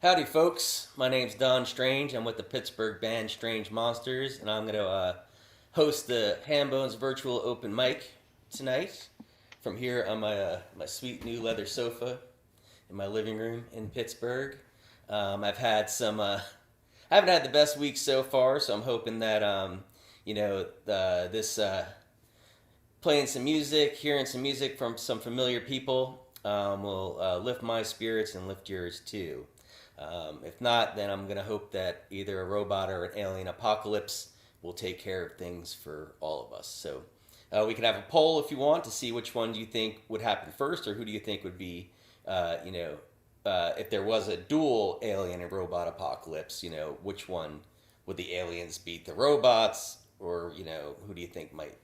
Howdy, folks. My name's Don Strange. I'm with the Pittsburgh band Strange Monsters, and I'm going to host the Hambone's virtual open mic tonight from here on my sweet new leather sofa in my living room in Pittsburgh. I've had I haven't had the best week so far, so I'm hoping that this playing some music, hearing some music from some familiar people will lift my spirits and lift yours too. If not, then I'm going to hope that either a robot or an alien apocalypse will take care of things for all of us. So we could have a poll if you want to see which one do you think would happen first, or who do you think would be, if there was a dual alien and robot apocalypse, which one would the aliens beat the robots, or, who do you think might,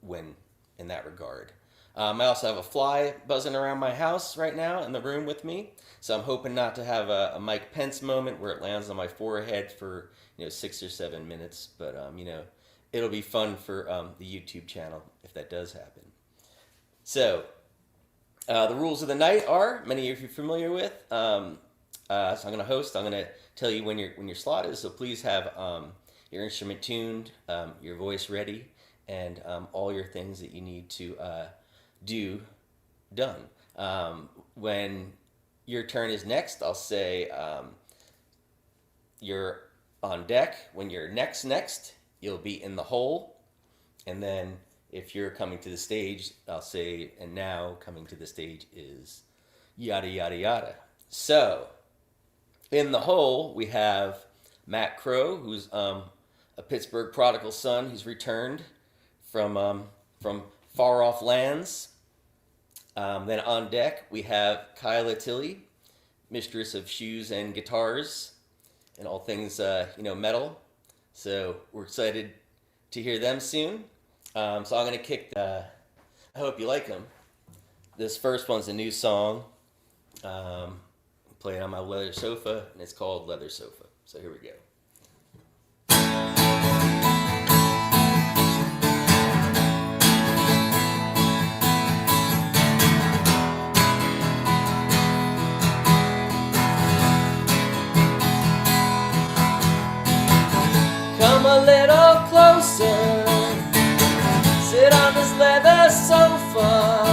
win in that regard? I also have a fly buzzing around my house right now in the room with me. So I'm hoping not to have a Mike Pence moment where it lands on my forehead for 6 or 7 minutes. But it'll be fun for the YouTube channel if that does happen. So the rules of the night are many of you are familiar with. So I'm going to host. I'm going to tell you when your slot is. So please have your instrument tuned, your voice ready, and all your things that you need to do done. When your turn is next, I'll say you're on deck. When you're next, you'll be in the hole. And then if you're coming to the stage, I'll say, and now coming to the stage is yada, yada, yada. So in the hole, we have Matt Crow, who's a Pittsburgh prodigal son who's returned from far off lands. Then on deck, we have Kyla Tilley, mistress of shoes and guitars and all things, metal. So we're excited to hear them soon. So I'm going to kick I hope you like them. This first one's a new song. Play it on my leather sofa, and it's called Leather Sofa. So here we go. Come a little closer, sit on this leather sofa.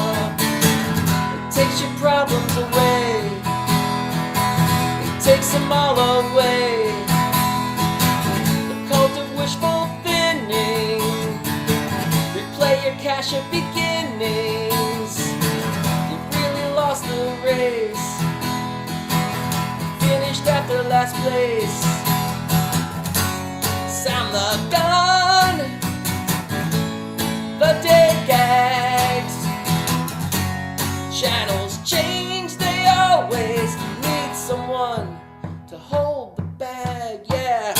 It takes your problems away, it takes them all away. The cult of wishful thinning, replay your CashApp beginnings. You've really lost the race, finished after last place. Sound the gun, the day gags, channels change, they always need someone to hold the bag, yeah.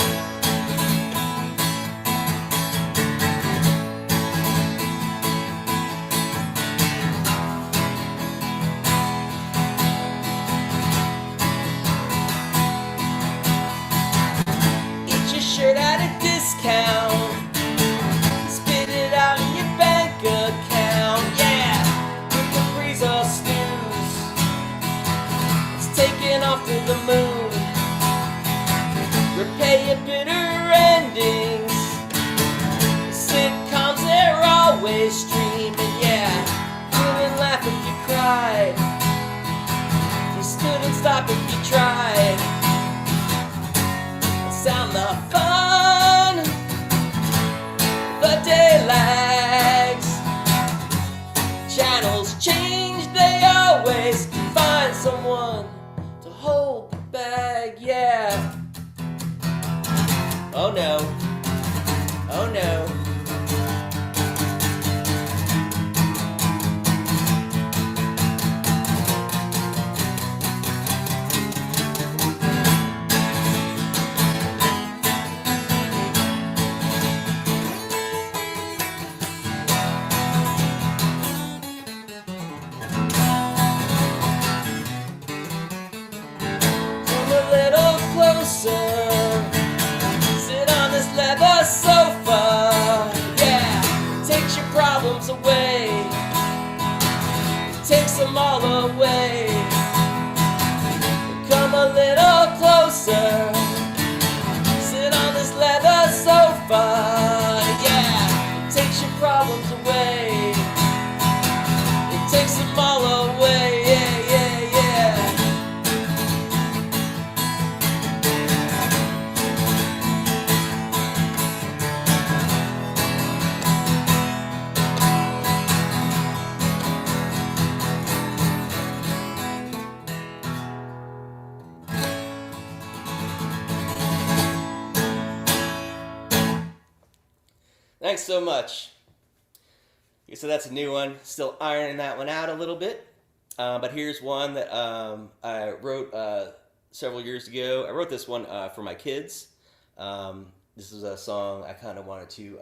Eat your shirt at a discount, spit it out in your bank account, yeah. With the freezer snooze, it's taking off to the moon. Repay your bitter endings, sitcoms they're always streaming, yeah. You would laugh if you cried, you stood and stopped if you tried. Sound the fun, the day lags, channels change, they always find someone to hold the bag, yeah. Oh no, oh no. thanks so much. So that's a new one. Still ironing that one out a little bit. But here's one that I wrote several years ago. I wrote this one for my kids. This is a song I kind of wanted to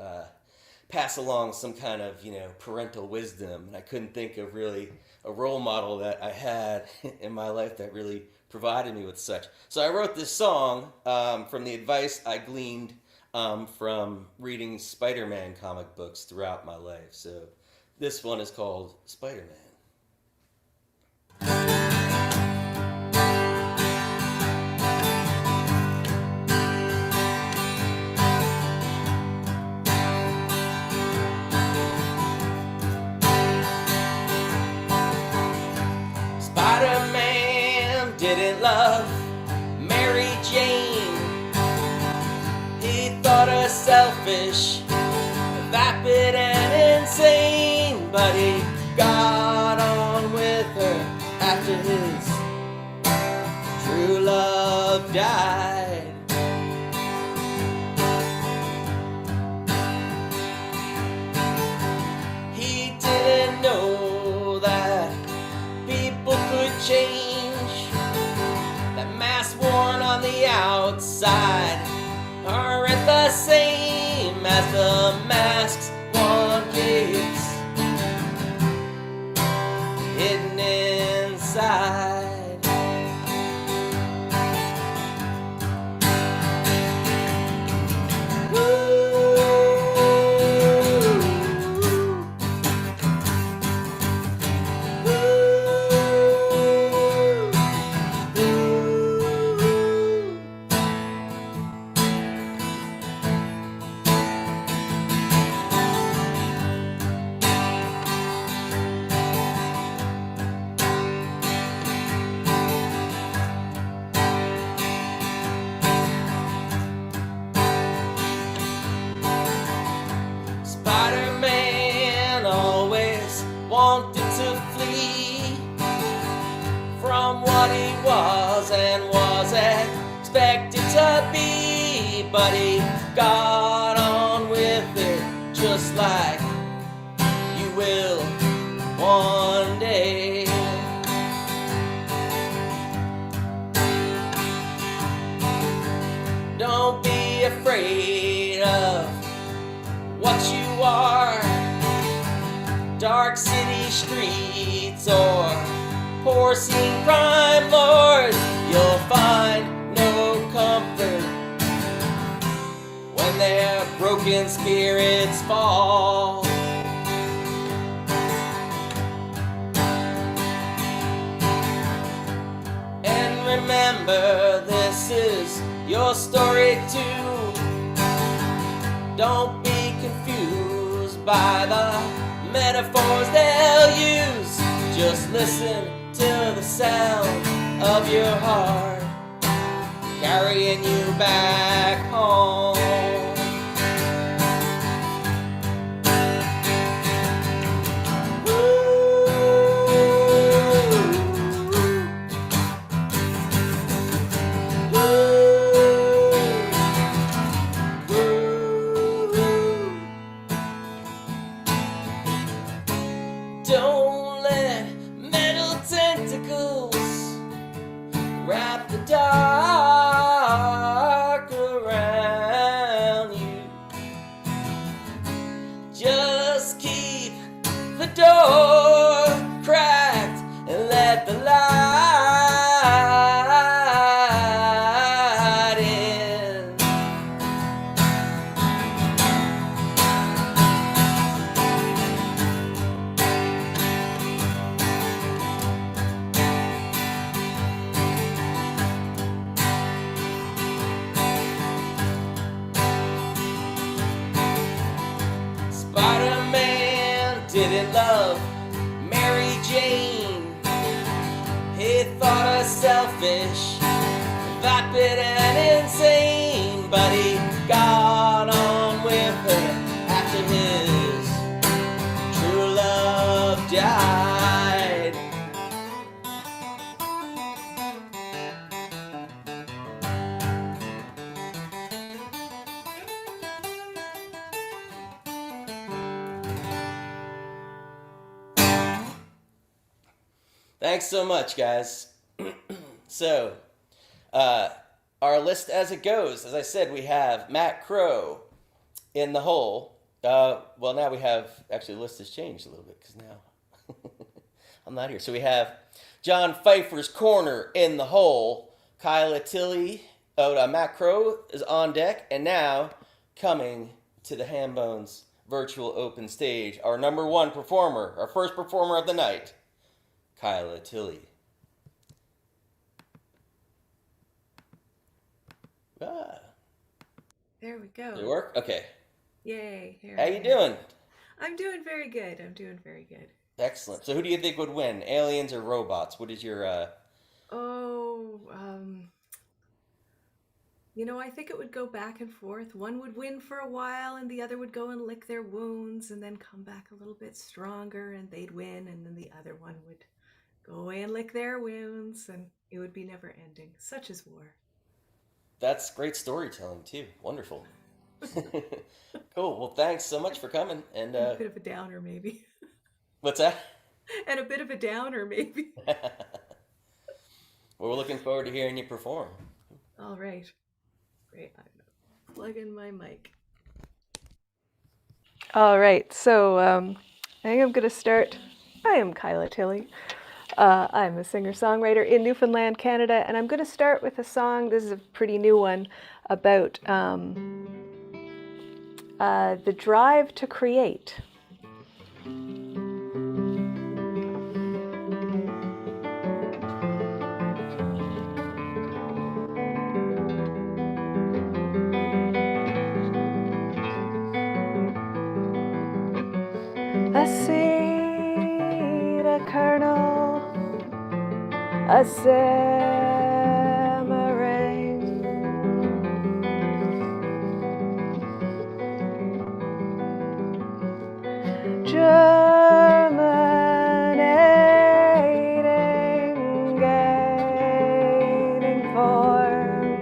pass along some kind of, parental wisdom. And I couldn't think of really a role model that I had in my life that really provided me with such. So I wrote this song from the advice I gleaned from reading Spider-Man comic books throughout my life. So this one is called Spider-Man. Spider-Man didn't love Mary Jane. He thought her selfish, vapid and insane, but he got on with her after his true love died. He didn't know that people could change, that masks worn on the outside aren't the same as the masks one keeps hidden inside. Spider-Man always wanted to flee from what he was and was expected to be, but he got on with it just like you will one day. Don't be afraid of what you are, dark city streets or porcine crime lords. You'll find no comfort when their broken spirits fall. And remember, this is your story too. Don't be confused by the metaphors they'll use. Just listen to the sound of your heart carrying you back home. Don't let metal tentacles wrap the dark around you. Just keep the door cracked and let the light in. Spider-Man didn't love Mary Jane. He thought her selfish, vapid and insane, but he got on with her after his true love died. Thanks so much, guys. So, uh, our list as it goes, as I said, we have Matt Crow in the hole. Well, now we have, actually, the list has changed a little bit because now I'm not here. So we have John Pfeiffer's Corner in the hole. Kyla Tilly, Matt Crow is on deck. And now, coming to the Hambones virtual open stage, our number one performer, our first performer of the night, Kyla Tilly. Ah, There we go. did it work? Okay. Yay. Here How I you am. doing? I'm doing very good. I'm doing very good. Excellent. So who do you think would win, aliens or robots? What is your Oh, I think it would go back and forth. One would win for a while and the other would go and lick their wounds and then come back a little bit stronger and they'd win, and then the other one would go away and lick their wounds, and it would be never ending. Such is war. That's great storytelling too. Wonderful. Cool. Well, thanks so much for coming. And And a bit of a downer, maybe. what's that? And a bit of a downer, maybe. Well, we're looking forward to hearing you perform. All right. Great. I'm gonna plug in my mic. All right. So I think I'm going to start. I am Kyla Tilly. I'm a singer-songwriter in Newfoundland, Canada, and I'm going to start with a song. This is a pretty new one about the drive to create. A seed, a kernel, a simmering, germinating, gaining form.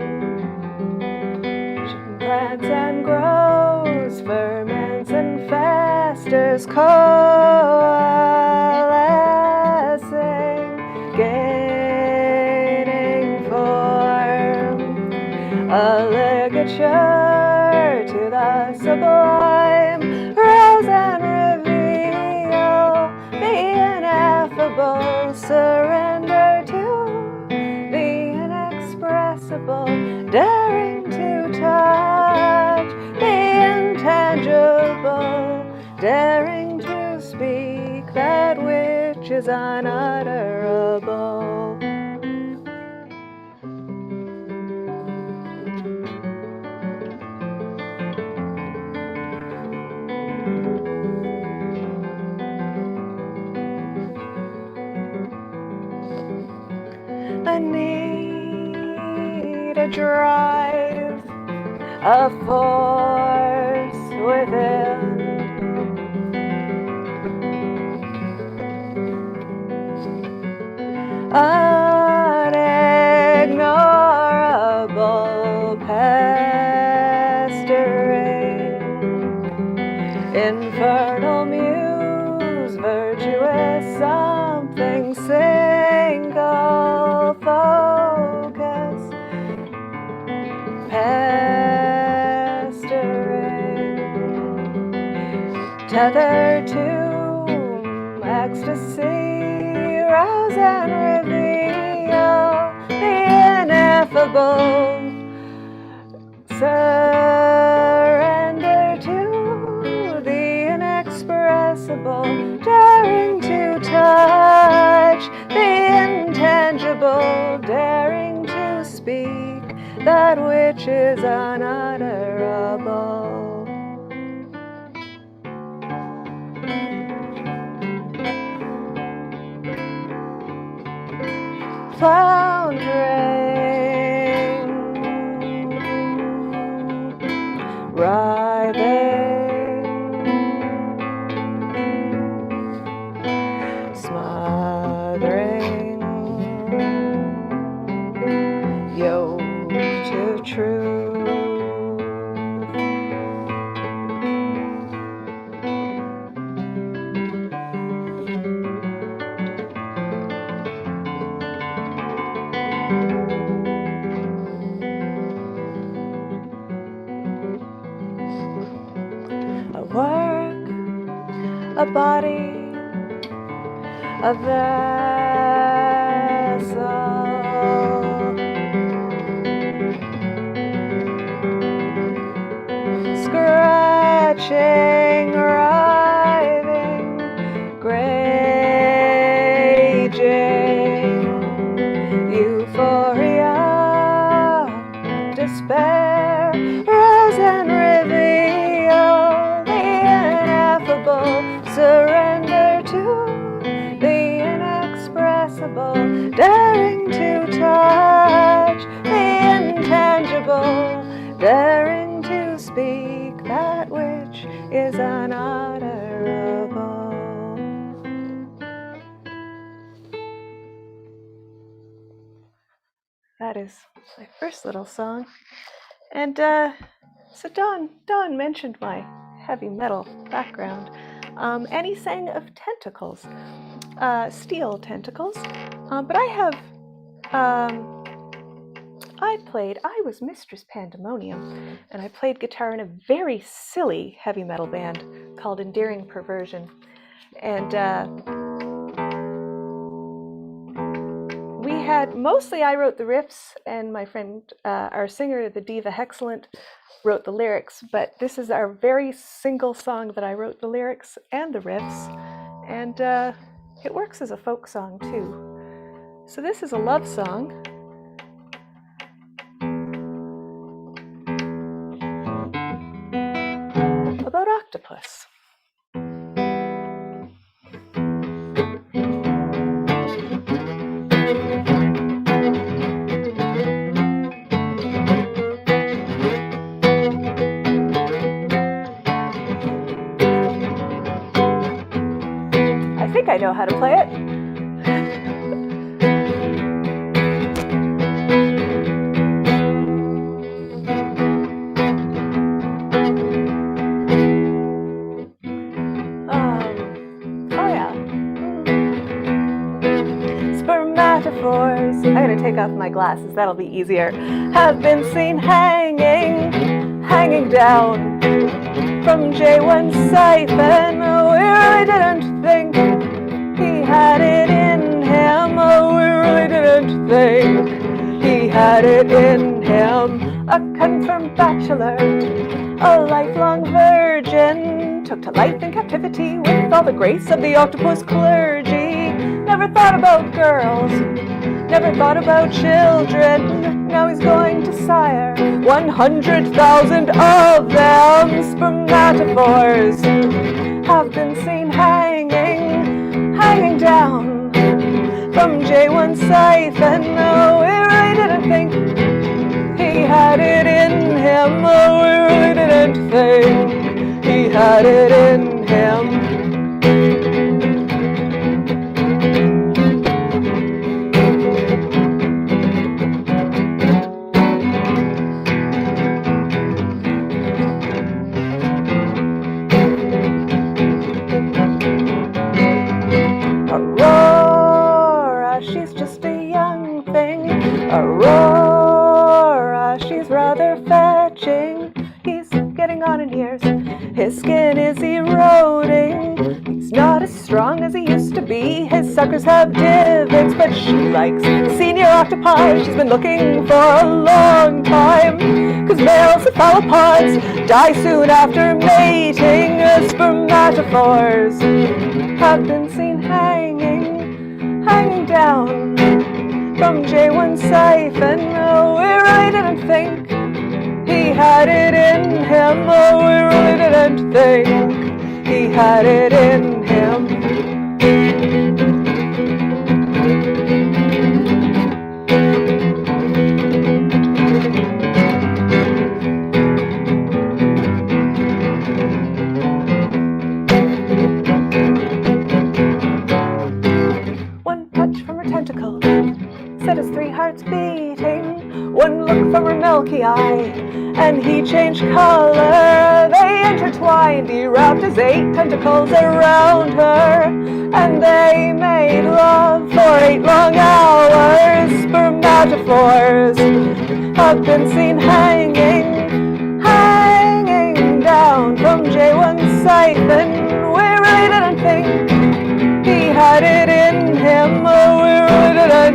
She plants and grows, ferments and festers, coalescing, gaining form. A ligature to the sublime, rouse and reveal the ineffable, surrender to the inexpressible, daring to touch the intangible, daring to speak that which is unutterable. A need, a drive, a force within. Unignorable, pestering, infernal muse, virtuous something, single focus, pestering, tethered to ecstasy, rouse and reveal the ineffable, surrender to the inexpressible, daring to touch the intangible, daring to speak that which is unutterable. Floundering, writhing, smothering, yoked to truth. a vessel. Scratching, writhing, raging, euphoria, despair, rise and reveal the ineffable, surrender to the inexpressible, daring to touch the intangible, daring to speak that which is unutterable. That is my first little song. And so Don mentioned my heavy metal background. And he sang of tentacles, steel tentacles. But I was Mistress Pandemonium, and I played guitar in a very silly heavy metal band called Endearing Perversion. And mostly I wrote the riffs, and my friend, our singer, the diva Hexcellent, wrote the lyrics, but this is our very single song that I wrote the lyrics and the riffs, and it works as a folk song too. So this is a love song about octopus. I think I know how to play it. Spermatophores, I'm going to take off my glasses, that'll be easier, have been seen hanging down from J1 siphon. We really didn't think he had it in him. We really didn't think he had it in him. A confirmed bachelor, a lifelong virgin, took to life in captivity with all the grace of the octopus clergy. Never thought about girls, never thought about children. Now he's going to sire 100,000 of them. Spermatophores have been seen hanging down from J1 siphon. No, we really didn't think he had it in him. Oh, we really didn't think he had it in him. Aurora, she's just a young thing. Aurora, she's rather fetching. He's getting on in years, his skin is eroding. He's not as strong as he used to be. His suckers have divots, but she likes senior octopi. She's been looking for a long time, 'cause male cephalopods die soon after mating. Spermatophores have been seen hanging down from J1 siphon. Oh, we really didn't think he had it in him. Oh, we really didn't think he had it in him. One touch from her tentacle set his 3 hearts beating. One look from her milky eye, and he changed color. They intertwined, he wrapped his 8 tentacles around her, and they made love for 8 long hours. Spermatophores have been seen hanging down from J1 siphon. We really didn't think he had it in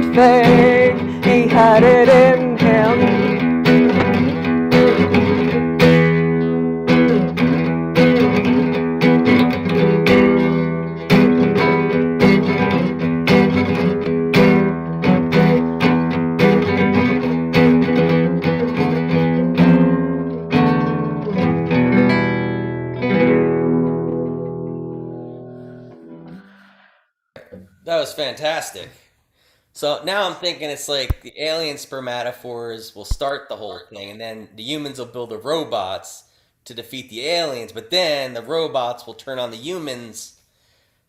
different thing. He had it in him. That was fantastic. So now I'm thinking it's like the alien spermatophores will start the whole thing, and then the humans will build the robots to defeat the aliens, but then the robots will turn on the humans.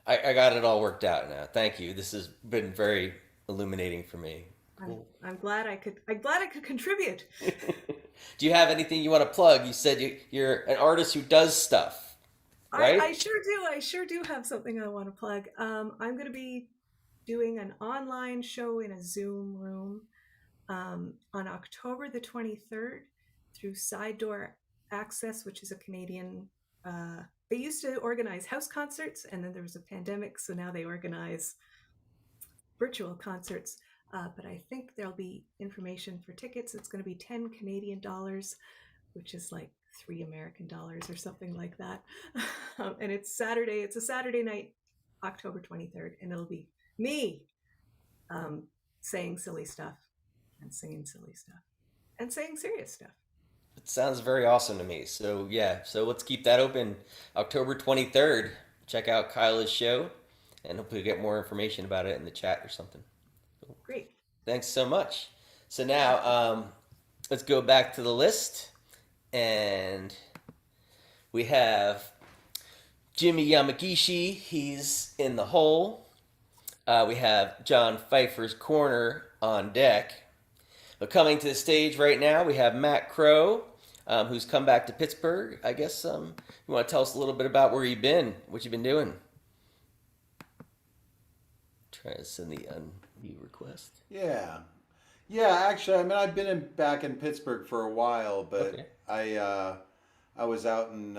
I got it all worked out now. Thank you. This has been very illuminating for me. Cool. I'm glad I could. I'm glad I could contribute. Do you have anything you want to plug? You said you're an artist who does stuff, right? I sure do. I sure do have something I want to plug. I'm going to be doing an online show in a Zoom room on October the 23rd through Side Door Access, which is a Canadian. They used to organize house concerts, and then there was a pandemic, so now they organize virtual concerts. But I think there'll be information for tickets. It's going to be 10 Canadian dollars, which is like $3 American or something like that. And it's Saturday. It's a Saturday night, October 23rd, and it'll be me saying silly stuff and singing silly stuff and saying serious stuff. It sounds very awesome to me. So yeah, so let's keep that open. October 23rd. Check out Kyla's show, and hopefully get more information about it in the chat or something. Great. Thanks so much. So now let's go back to the list, and we have Jimmy Yamagishi. He's in the hole. We have John Pfeiffer's Corner on deck. But coming to the stage right now, we have Matt Crow, who's come back to Pittsburgh. I guess you want to tell us a little bit about where you've been, what you've been doing. Try to send the unmute request. Yeah. Actually, I mean, I've been back in Pittsburgh for a while, but Okay. I was out in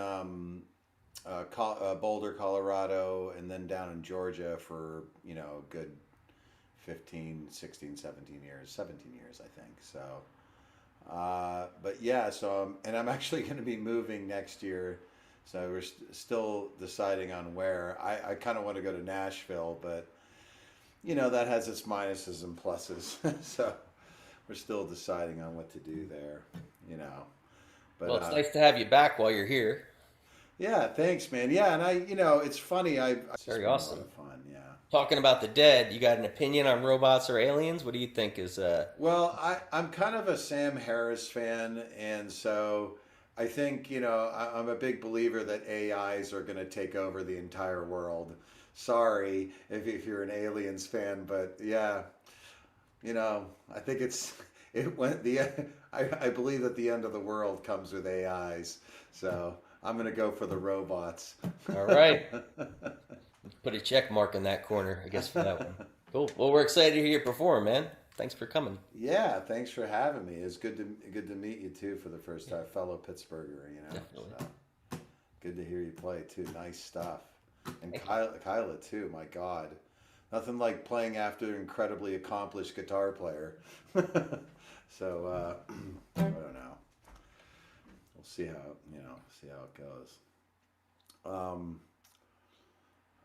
Boulder, Colorado, and then down in Georgia for a good 15, 16, 17 years, 17 years, I think. So, but yeah, and I'm actually going to be moving next year. So we're still deciding on where. I kind of want to go to Nashville, but that has its minuses and pluses. So we're still deciding on what to do there, But Well, it's nice to have you back while you're here. yeah, thanks, man. Yeah, and it's funny. It's Very been a lot awesome. of fun. Yeah. Talking about the dead, you got an opinion on robots or aliens? What do you think is Well, I'm kind of a Sam Harris fan, and so I think, I'm a big believer that AIs are going to take over the entire world. Sorry if you're an aliens fan, but yeah, I think it went I believe that the end of the world comes with AIs. So I'm going to go for the robots. all right? Put a check mark in that corner, I guess, for that one. Cool. Well, we're excited to hear you perform, man. Thanks for coming. Yeah, thanks for having me. It's good to meet you too for the first time, fellow Pittsburgher. Definitely. So, good to hear you play too. Nice stuff. And Thank Kyla too. My God, nothing like playing after an incredibly accomplished guitar player. So I don't know. We'll see how it goes.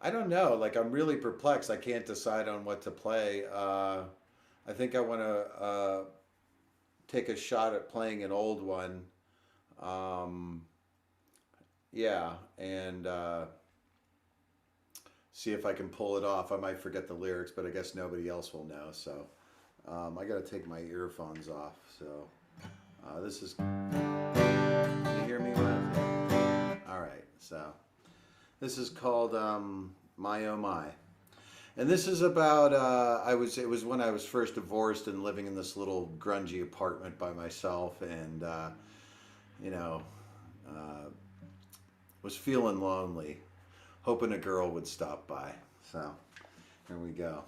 I don't know. Like, I'm really perplexed. I can't decide on what to play. I think I want to take a shot at playing an old one. Yeah, and see if I can pull it off. I might forget the lyrics, but I guess nobody else will know. So I got to take my earphones off. So this is. Can you hear me, Wes? All right. So this is called My Oh My. And this is about it was when I was first divorced and living in this little grungy apartment by myself, and was feeling lonely, hoping a girl would stop by. So here we go.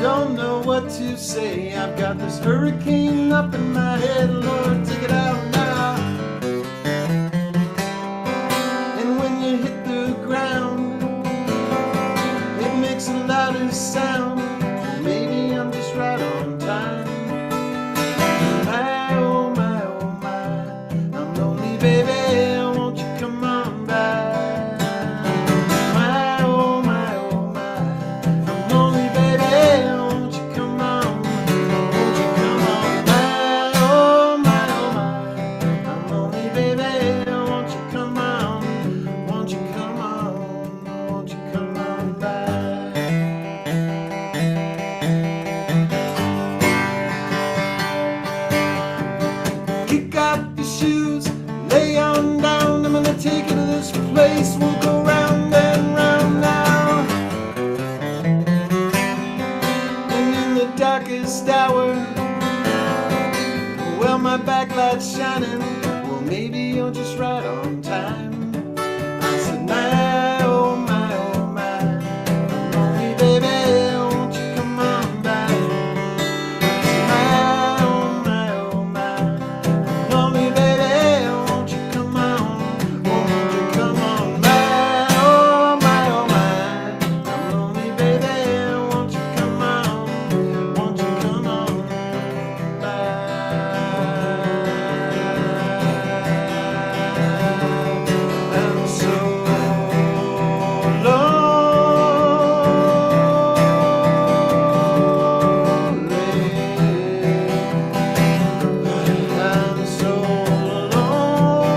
Don't know what to say. I've got this hurricane up in my head, Lord, take it out now. And when you hit the ground, it makes the loudest sound. Maybe I'm just right on time. My, oh my, oh my, I'm lonely, baby, won't you come on by? My, oh my, oh my, I'm lonely, baby, won't you come on? Won't you come on by? Oh my, I'm lonely, baby, won't you come on? Won't you come on? Won't you come on by? Kick off your shoes, lay on down. I'm gonna take you to this place. We'll go round and round now. And in the darkest hour, well, my backlight's shining. Well, maybe you're just right on time. I said, my, oh my, oh my, I'm lonely, baby, won't you come on back? My, oh my, oh my, lonely, baby, won't you come on? Won't you come on? My, oh my, oh my, I'm lonely, baby, won't you come on? Won't you come on? I'm so lonely. I'm so alone.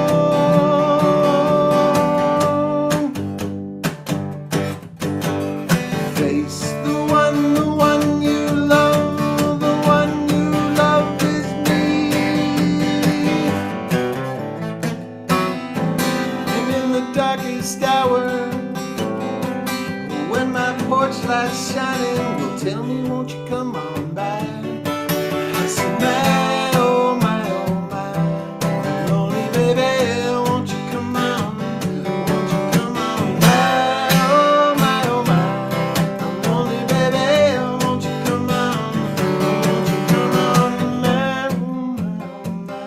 Face the one you love, the one you love is me. And in the darkest hour, when my porch light's shining, well, tell me, won't you come on by? I said, my, oh my, oh my, lonely baby, won't you come on? Won't you come on by? Oh my, I'm lonely baby, won't you come on? Won't you come on, my, oh my,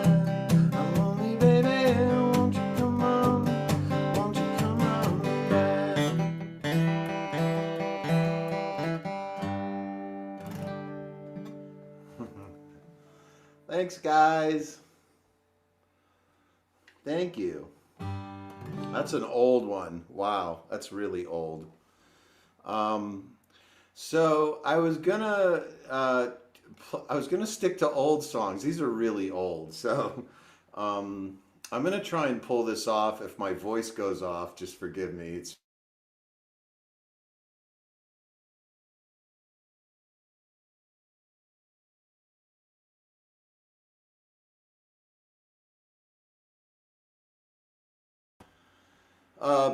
I'm lonely baby, won't you come on? Won't you come on by? Thanks, guys. Thank you. That's an old one. Wow, that's really old. So I was gonna stick to old songs. These are really old. So I'm gonna try and pull this off. If my voice goes off, just forgive me. It's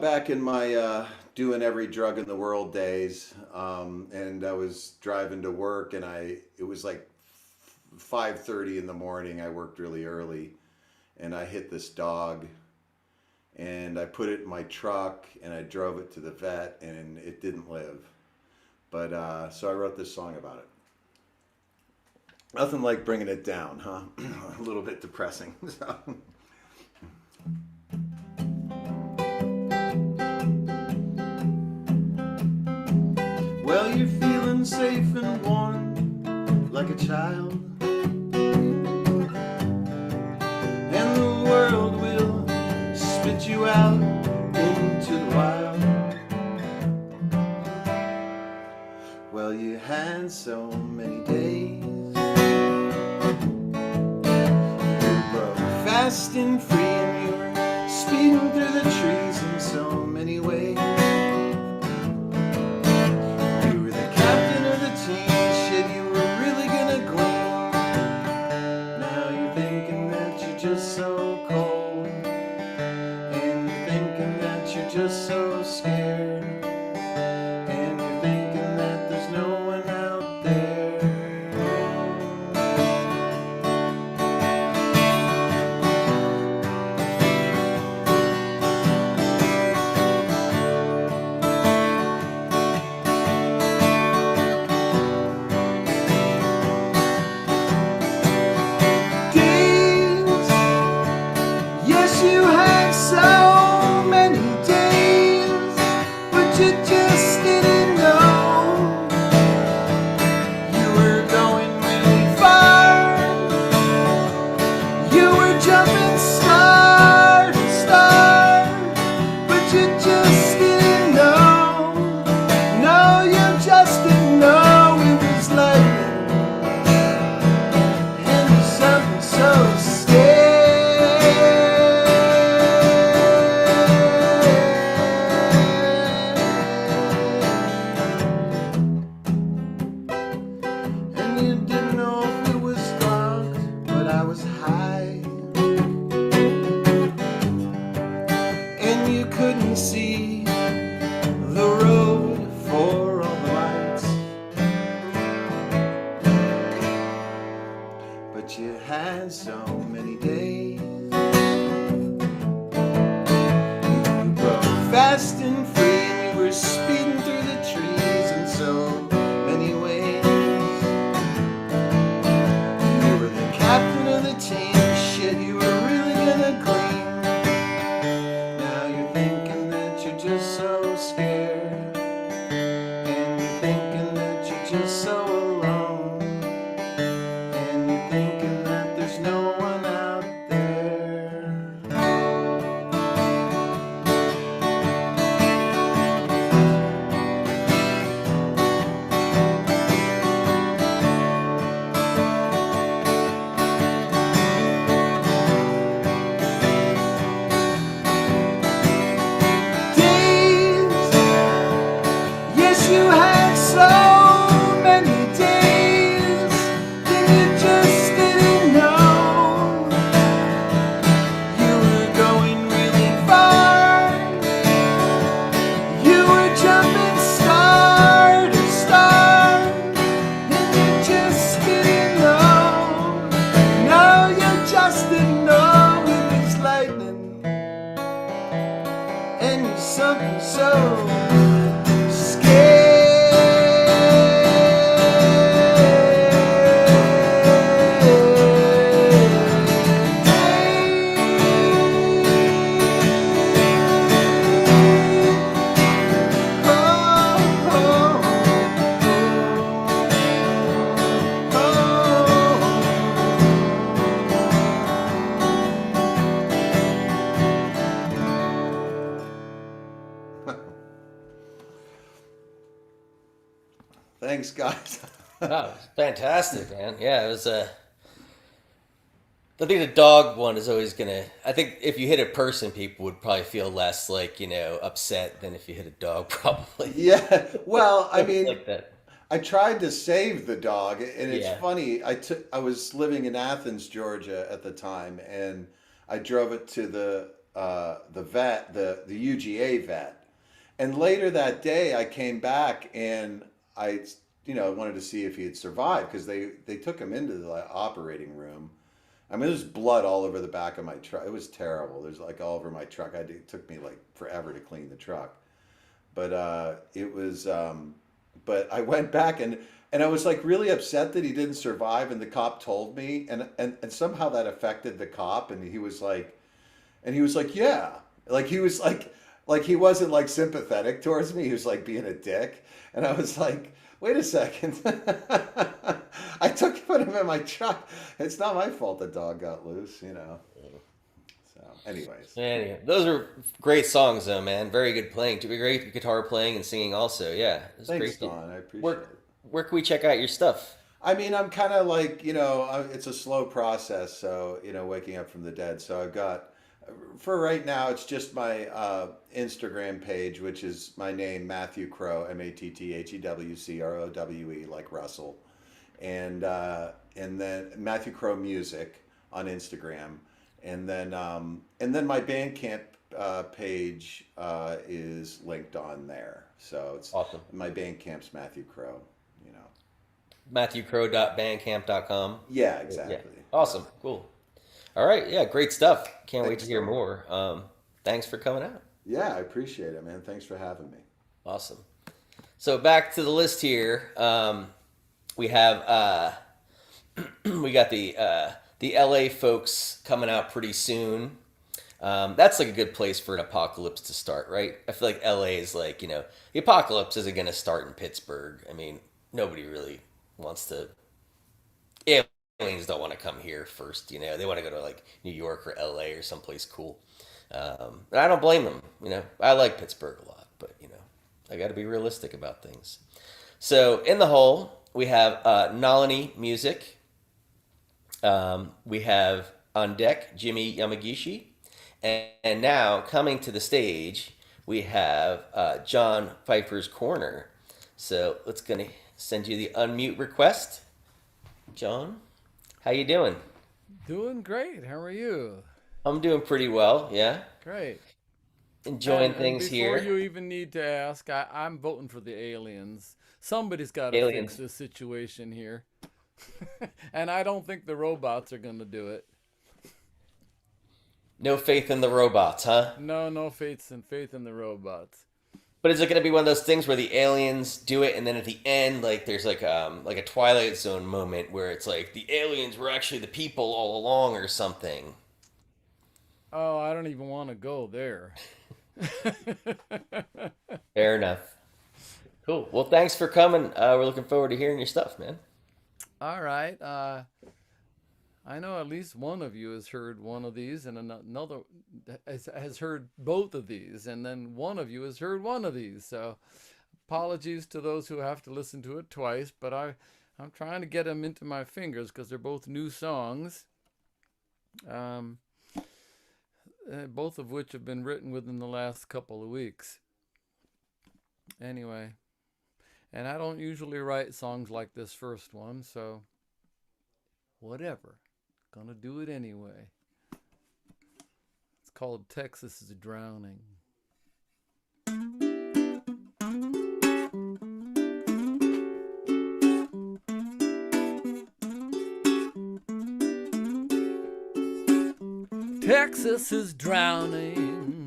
back in my doing every drug in the world days, and I was driving to work, and it was like 5:30 in the morning. I worked really early, and I hit this dog, and I put it in my truck, and I drove it to the vet, and it didn't live. But so I wrote this song about it. Nothing like bringing it down, huh? A little bit depressing. So. Well, you're feeling safe and warm like a child, and the world will spit you out into the wild. Well, you had so many days, you broke fast and free, and you were speeding through the trees in so many ways. Just so cold, and you're thinking that you're just so scared, and you're thinking that there's no one out there. Thanks, guys. Wow, it was fantastic, man. Yeah, it was I think the dog one is always gonna. I think if you hit a person, people would probably feel less like upset than if you hit a dog, probably. Yeah. Well, I Something mean, like that. I tried to save the dog, and it's Yeah. funny. I was living in Athens, Georgia at the time, and I drove it to the vet, the UGA vet, and later that day I came back and I wanted to see if he had survived because they took him into the operating room. I mean, there's blood all over the back of my truck. It was terrible. There's like all over my truck. It took me like forever to clean the truck, but it was. But I went back and I was like really upset that he didn't survive, and the cop told me, and somehow that affected the cop, and he was like, yeah, like he was like he wasn't like sympathetic towards me. He was like being a dick, and I was like, wait a second. I put him in my truck. It's not my fault the dog got loose. So, anyways. Anyway, those are great songs, though, man. Very good playing. Great guitar playing and singing, also. Yeah, it was Thanks, great. Don. I appreciate Where, it. where can we check out your stuff? I mean, I'm kind of like, it's a slow process. So, waking up from the dead. So I've got, for right now, it's just my Instagram page, which is my name, Matthew Crowe, MattheWCrowe, like Russell. And then Matthew Crowe Music on Instagram. And then my Bandcamp page is linked on there. So it's Awesome. my Bandcamp's Matthew Crowe. MatthewCrowe.bandcamp.com. Yeah, Yeah. exactly. Awesome. Cool. All right. Yeah, great stuff. Can't wait Thanks, to hear Tom. more. Thanks for coming out. Yeah, I appreciate it, man. Thanks for having me. Awesome. So back to the list here. We have we got the LA folks coming out pretty soon. That's like a good place for an apocalypse to start, right? I feel like LA is like, the apocalypse isn't going to start in Pittsburgh. I mean, nobody really wants to. Aliens don't want to come here first, They want to go to like New York or LA or someplace cool. And I don't blame them. I like Pittsburgh a lot, but I got to be realistic about things. So in the hole, we have Nalini Music. We have on deck Jimmy Yamagishi, and now coming to the stage, we have John Pfeiffer's Corner. So let's gonna send you the unmute request. John, how you doing? Doing great. How are you? I'm doing pretty well. Yeah, Great. enjoying And things before here. you even need to ask, I'm voting for the aliens. Somebody's got to Aliens. fix this situation here. And I don't think the robots are going to do it. No faith in the robots, huh? No faith in the robots. But is it going to be one of those things where the aliens do it, and then at the end, like there's like a Twilight Zone moment where it's like the aliens were actually the people all along, or something? Oh, I don't even want to go there. Fair enough. Cool. Well, thanks for coming. We're looking forward to hearing your stuff, man. All right. I know at least one of you has heard one of these, and another has heard both of these, and then one of you has heard one of these. So apologies to those who have to listen to it twice, but I'm trying to get them into my fingers because they're both new songs, both of which have been written within the last couple of weeks. Anyway, and I don't usually write songs like this first one, so whatever. Gonna do it anyway. It's called Texas is Drowning. Texas is drowning.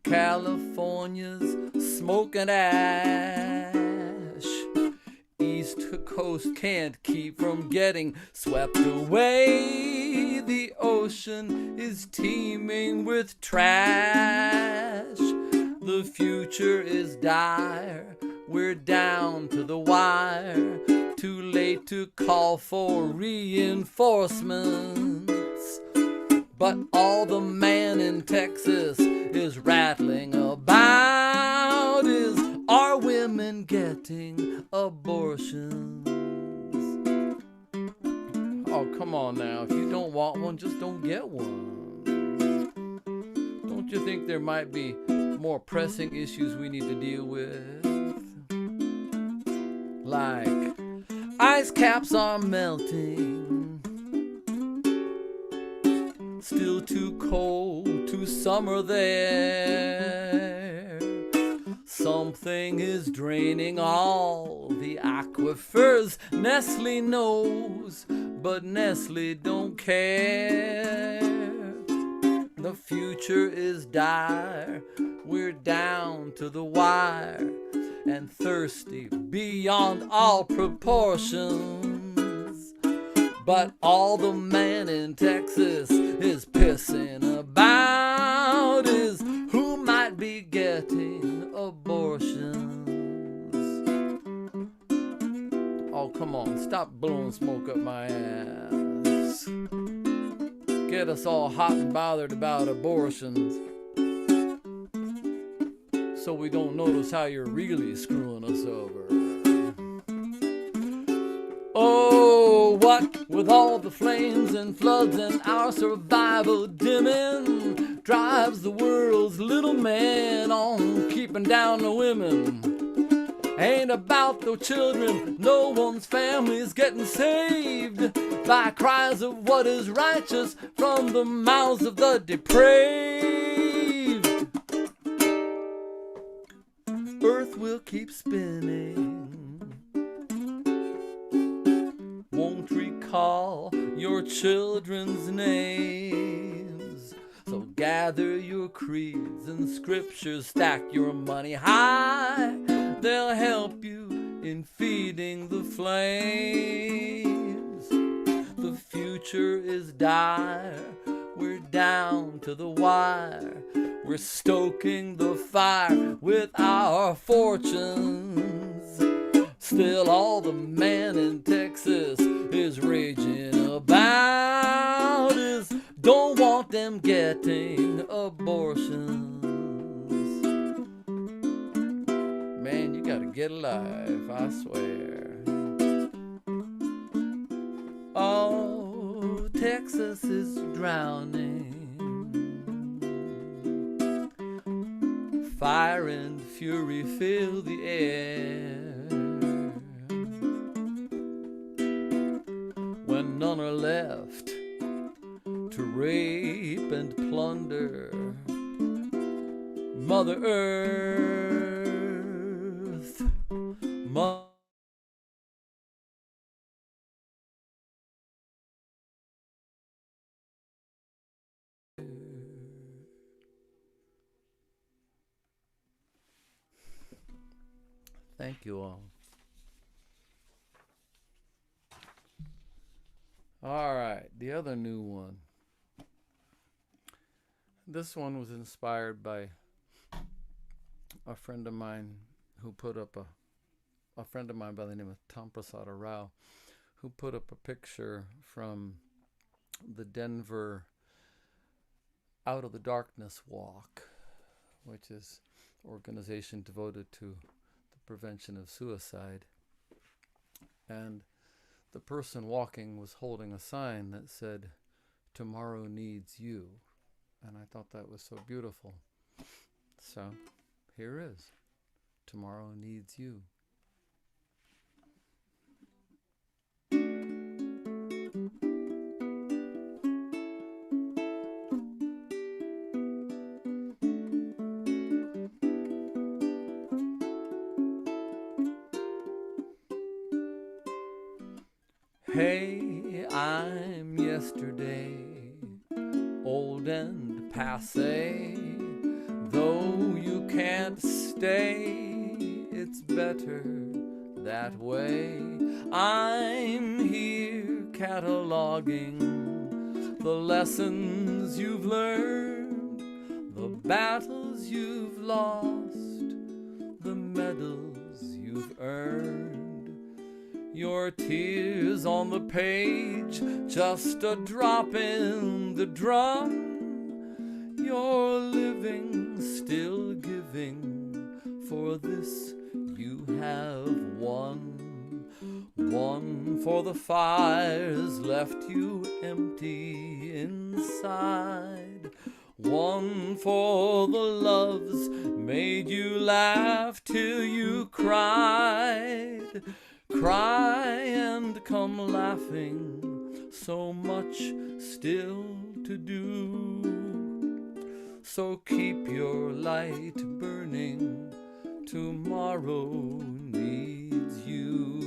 California's smoking ash. East Coast can't keep from getting swept away. The ocean is teeming with trash. The future is dire. We're down to the wire. Too late to call for reinforcements. But all the man in Texas is rattling about is our women them getting abortions. Oh, come on now. If you don't want one, just don't get one. Don't you think there might be more pressing issues we need to deal with? Like ice caps are melting, still too cold to summer there. Something is draining all the aquifers. Nestle knows, but Nestle don't care. The future is dire, we're down to the wire, and thirsty beyond all proportions. But all the man in Texas is pissing about is who might be getting abortions. Oh, come on, stop blowing smoke up my ass. Get us all hot and bothered about abortions, so we don't notice how you're really screwing us over. Oh, what with all the flames and floods and our survival dimming, drives the world's little man on keeping down the women. Ain't about the children, no one's family's getting saved by cries of what is righteous from the mouths of the depraved. Earth will keep spinning, won't recall your children's names. So gather your creeds and scriptures, stack your money high. They'll help you in feeding the flames. The future is dire, we're down to the wire. We're stoking the fire with our fortunes. Still all the man in Texas is raging about is don't want them getting abortions. Man, you gotta get a life, I swear. Oh, Texas is drowning. Fire and fury fill the air. When none are left to rape and plunder Mother Earth. Thank you all. All right, the other new one. This one was inspired by a friend of mine who put up a friend of mine by the name of Tamprasada Rao, who put up a picture from the Denver Out of the Darkness Walk, which is an organization devoted to the prevention of suicide. And the person walking was holding a sign that said, "Tomorrow needs you." And I thought that was so beautiful. So here is Tomorrow Needs You. Hey, I'm yesterday, old and passé. Though you can't stay, it's better that way. I'm here cataloging the lessons you've learned, the battles you've lost, the medals you've earned. Your tears on the page, just a drop in the drum. You're living, still giving, for this you have won. One for the fires left you empty inside. One for the loves made you laugh till you cried. Cry and come laughing, so much still to do. So keep your light burning, tomorrow needs you.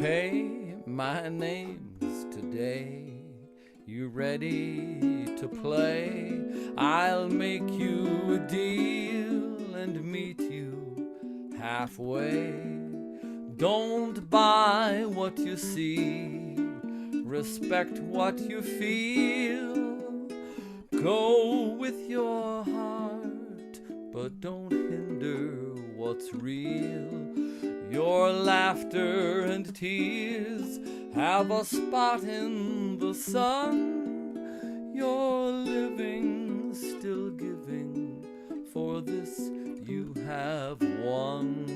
Hey, my name's today. You ready to play? I'll make you a deal and meet you halfway. Don't buy what you see, respect what you feel. Go with your heart, but don't hinder what's real. Your laughter and tears have a spot in the sun. You're living, still giving, for this you have won.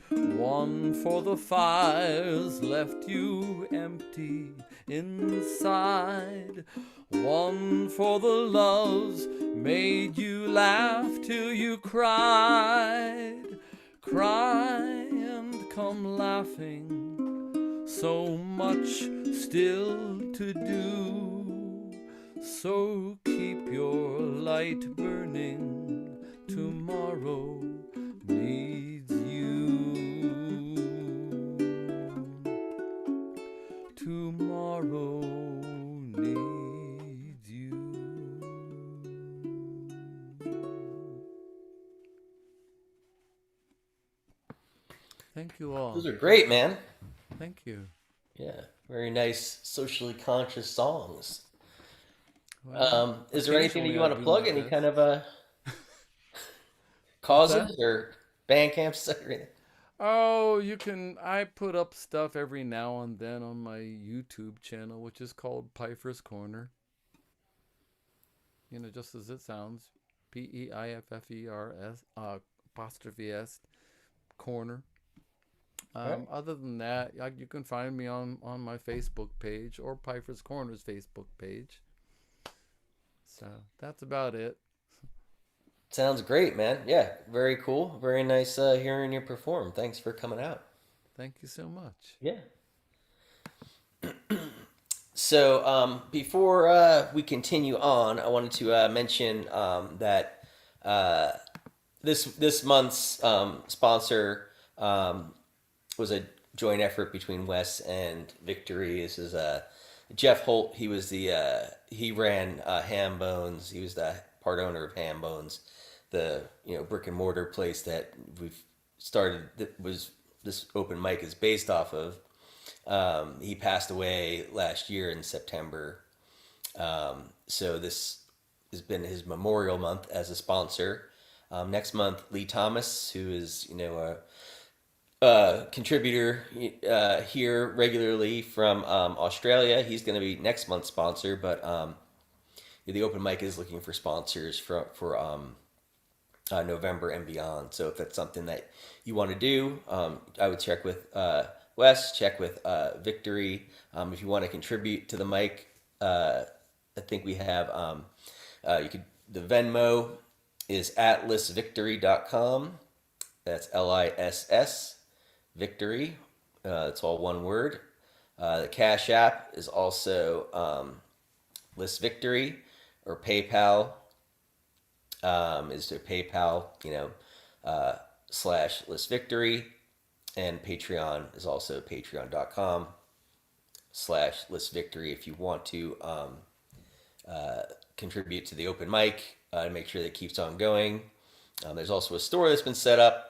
One for the fires left you empty inside. One for the loves made you laugh till you cried. Cry and come laughing, so much still to do. So keep your light burning, tomorrow needs you. Tomorrow needs you. Thank you all. Those are great, man. Thank you. Yeah, very nice, socially conscious songs. Well, Is there anything that occasionally you I want to do plug? my Any best. kind of What's causes that? or band camps or anything? Oh, I put up stuff every now and then on my YouTube channel, which is called Pfeiffer's Corner. Just as it sounds. Peiffers, apostrophe S, corner. All right. Other than that, you can find me on my Facebook page or Pfeiffer's Corner's Facebook page. So that's about it. Sounds great, man. Yeah, very cool. Very nice hearing you perform. Thanks for coming out. Thank you so much. Yeah. So before we continue on, I wanted to mention that this month's sponsor was a joint effort between Wes and Victory. This is Jeff Holt. He was he ran Hambones. He was the part owner of Hambones, the brick and mortar place that we've started. That was this open mic is based off of. He passed away last year in September. So this has been his memorial month as a sponsor. Next month, Lee Thomas, who is a contributor here regularly from Australia, he's going to be next month's sponsor. But the open mic is looking for sponsors for November and beyond. So if that's something that you want to do, I would check with Wes, check with Victory. If you want to contribute to the mic, I think we have the Venmo is at lissvictory.com. That's LISS Victory. It's all one word. The Cash App is also lissvictory, or PayPal is their PayPal, / lissvictory, and Patreon is also patreon.com / lissvictory if you want to contribute to the open mic and make sure that it keeps on going. There's also a store that's been set up.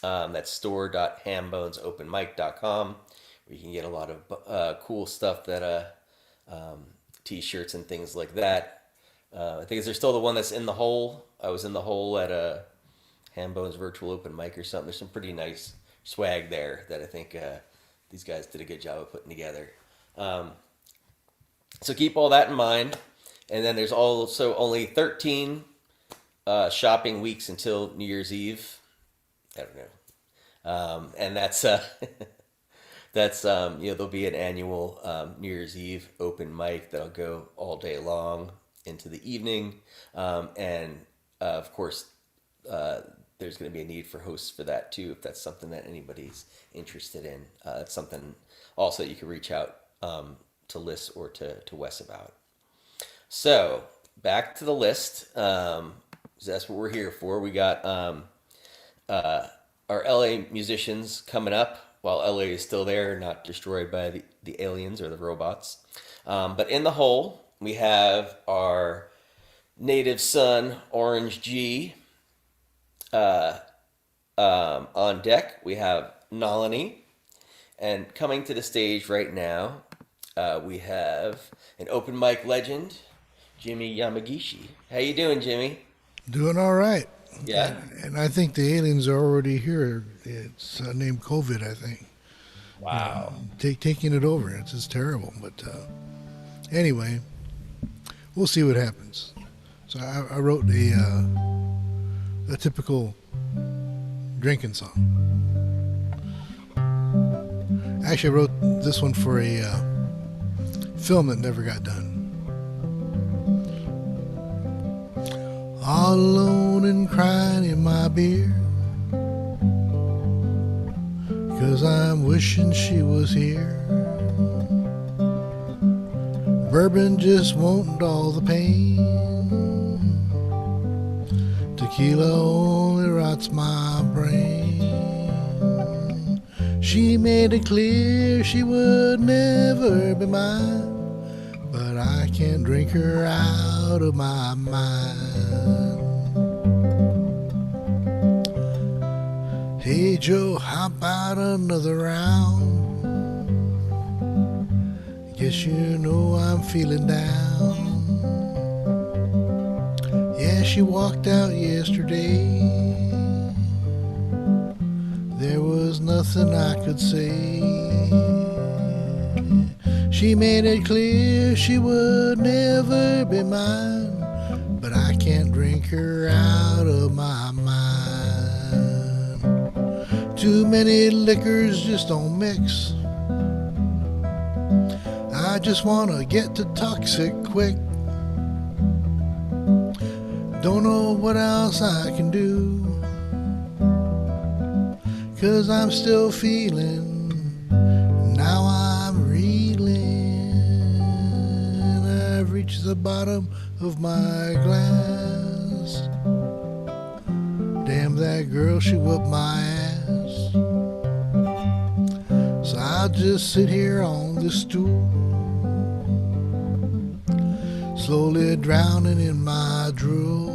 That's store.hambonesopenmic.com, where you can get a lot of cool stuff that t-shirts and things like that. I think is there still the one that's in the hole? I was in the hole at Hambone's virtual open mic or something. There's some pretty nice swag there that I think these guys did a good job of putting together. So keep all that in mind. And then there's also only 13 shopping weeks until New Year's Eve. I don't know. And that's there'll be an annual New Year's Eve open mic that'll go all day long into the evening. And of course, there's going to be a need for hosts for that too, if that's something that anybody's interested in. That's something also you can reach out to Liz or to Wes about. So back to the list. That's what we're here for. We got our LA musicians coming up while LA is still there, not destroyed by the aliens or the robots. But in the hole, we have our native son, Orange G. On deck, we have Nalini. And coming to the stage right now, we have an open mic legend, Jimmy Yamagishi. How you doing, Jimmy? Doing all right. Yeah. And I think the aliens are already here. It's named COVID, I think. Wow. Taking it over. It's just terrible. But anyway, we'll see what happens. So I wrote a typical drinking song. Actually, I wrote this one for a film that never got done. All alone and crying in my beer, 'cause I'm wishing she was here. Bourbon just won't dull the pain. Tequila only rots my brain. She made it clear she would never be mine, but I can't drink her out of my mind. Hey Joe, how about another round? Guess you know I'm feeling down. Yeah, she walked out yesterday. There was nothing I could say. She made it clear she would never be mine, but I can't drink her out of my mind. Too many liquors just don't mix. I just wanna get to toxic quick. Don't know what else I can do, 'cause I'm still feeling. Now I'm reeling. I've reached the bottom of my glass. Damn, that girl, she whooped my ass. So I'll just sit here on this stool, slowly drowning in my drool.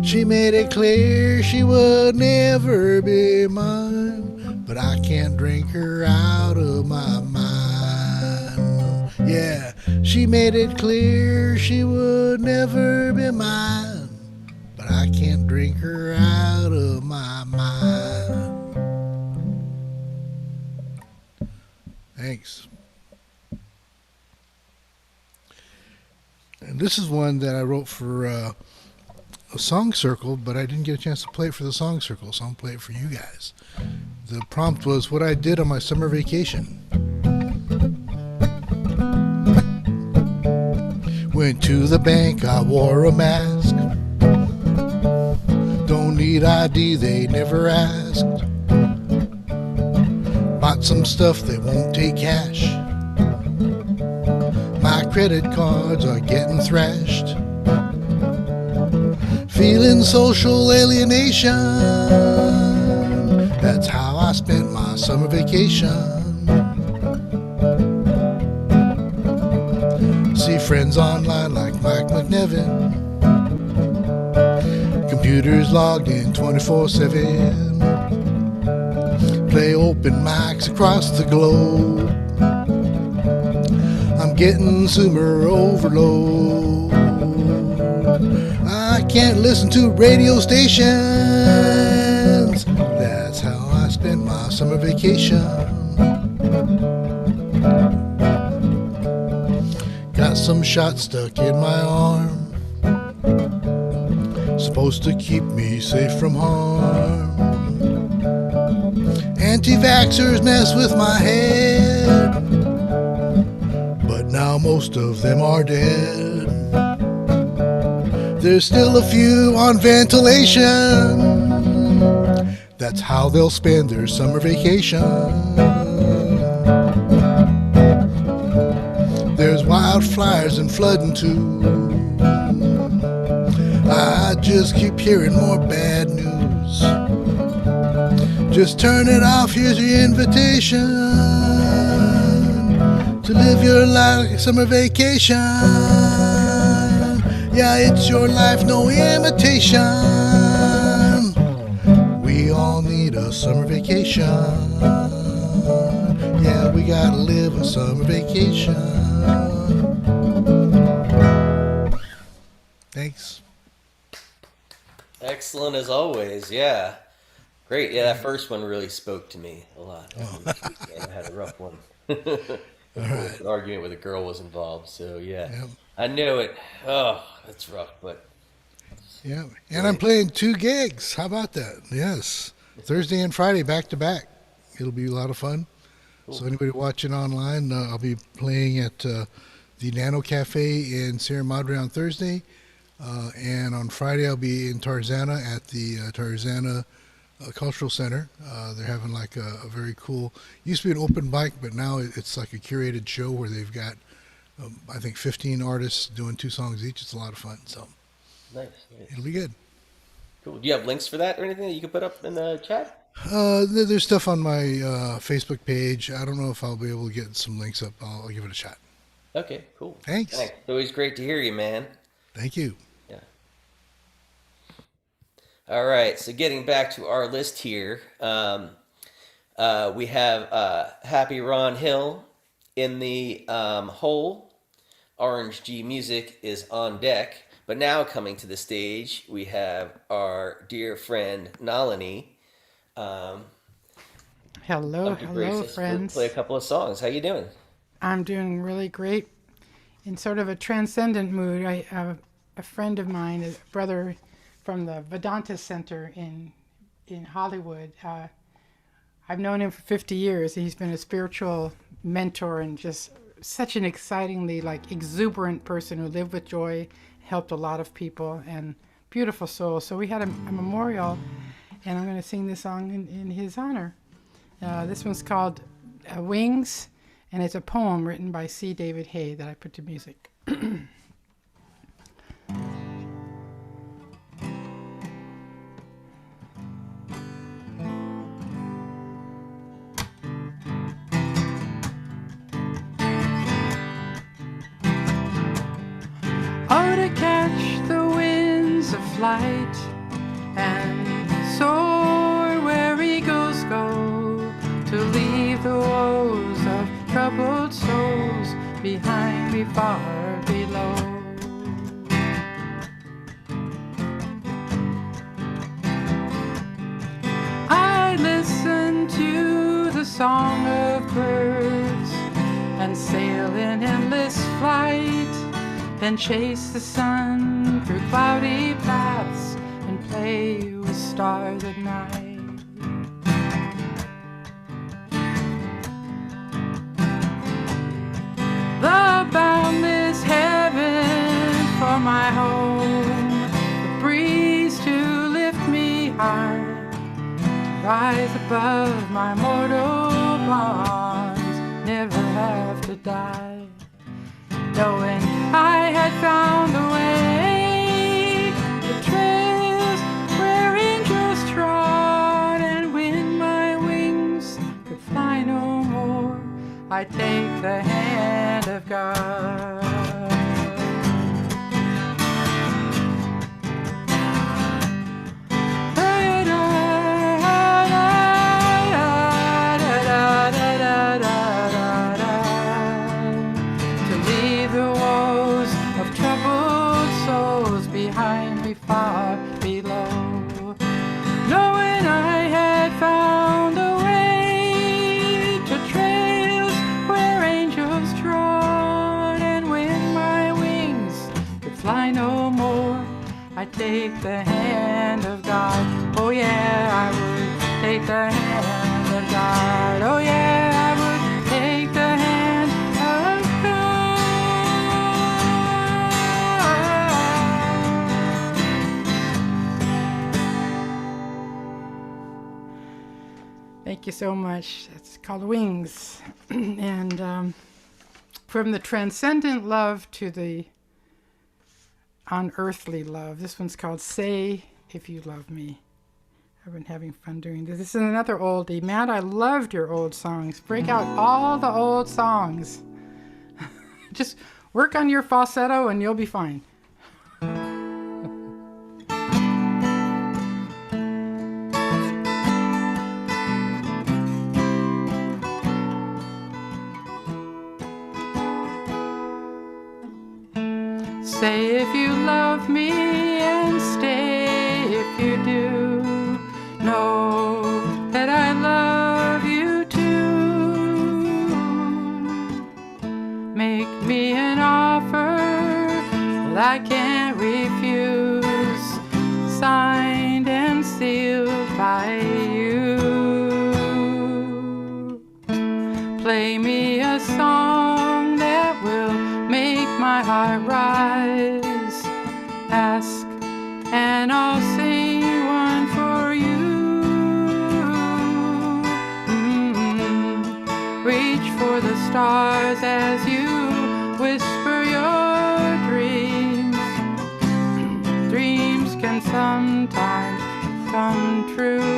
She made it clear she would never be mine, but I can't drink her out of my mind. Yeah, she made it clear she would never be mine, but I can't drink her out of my mind. Thanks. And this is one that I wrote for a song circle, but I didn't get a chance to play it for the song circle, so I'll play it for you guys. The prompt was what I did on my summer vacation. Went to the bank, I wore a mask. Don't need ID, they never asked. Bought some stuff that won't take cash. My credit cards are getting thrashed. Feeling social alienation. That's how I spent my summer vacation. See friends online like Mike McNevin. Computers logged in 24/7. Play open mics across the globe. I'm getting Zoomer overload. I can't listen to radio stations. That's how I spend my summer vacation. Got some shot stuck in my arm. Supposed to keep me safe from harm. Anti-vaxxers mess with my head, but now most of them are dead. There's still a few on ventilation. That's how they'll spend their summer vacation. There's wildfires and flooding too. I just keep hearing more bad news. Just turn it off, here's your invitation to live your life like summer vacation. Yeah, it's your life, no imitation. We all need a summer vacation. Yeah, we gotta live a summer vacation. Thanks. Excellent as always. Yeah. Great. Yeah, that first one really spoke to me a lot. I had a rough one. An argument with a girl was involved. So, yeah. Yep. I knew it. Oh, that's rough, but. Yeah. And I'm playing 2 gigs. How about that? Yes. Thursday and Friday back to back. It'll be a lot of fun. Cool. So anybody watching online, I'll be playing at the Nano Cafe in Sierra Madre on Thursday. And on Friday, I'll be in Tarzana at the Tarzana Cultural Center. They're having like a very cool, used to be an open mic, but now it's like a curated show where they've got, I think, 15 artists doing 2 songs each. It's a lot of fun. So Nice. it'll be good. Cool. Do you have links for that or anything that you can put up in the chat? There's stuff on my Facebook page. I don't know if I'll be able to get some links up. I'll give it a shot. Okay, cool. Thanks. It's always great to hear you, man. Thank you. Yeah. All right. So getting back to our list here, we have Happy Ron Hill in the hole. Orange G Music is on deck. But now coming to the stage, we have our dear friend Nalini. Hello, friends. Play a couple of songs. How you doing? I'm doing really great. In sort of a transcendent mood, I have a friend of mine, a brother from the Vedanta Center in Hollywood. I've known him for 50 years. He's been a spiritual mentor and just such an excitingly exuberant person who lived with joy, helped a lot of people, and beautiful soul. So we had a memorial, and I'm going to sing this song in his honor. This one's called Wings, and it's a poem written by C. David Hay that I put to music. Oh, to catch the winds of flight and soar where eagles go, to leave the woes of troubled souls behind me far below. I listen to the song of birds and sail in endless flight, then chase the sun through cloudy paths and play with stars at night. The boundless heaven for my home, the breeze to lift me high, to rise above my mortal bonds never have to die. Knowing I had found the way, the trails where angels trod, and when my wings could fly no more, I take the hand of God. Far below, knowing I had found a way to trails where angels trod, and when my wings could fly no more, I'd take the hand of God. Oh yeah, I would take the hand of God. Oh yeah, I would take the hand of God. Thank you so much. It's called Wings. And from the transcendent love to the unearthly love. This one's called Say If You Love Me. I've been having fun doing this. This is another oldie. Matt, I loved your old songs. Break out all the old songs. Just work on your falsetto and you'll be fine. Say if you love me and stay if you do. Know that I love you too. Make me an offer that I can't refuse. Signed and sealed by you. Play me a song that will make my heart rise. Ask and I'll sing one for you. Reach for the stars as you whisper your dreams. Dreams can sometimes come true.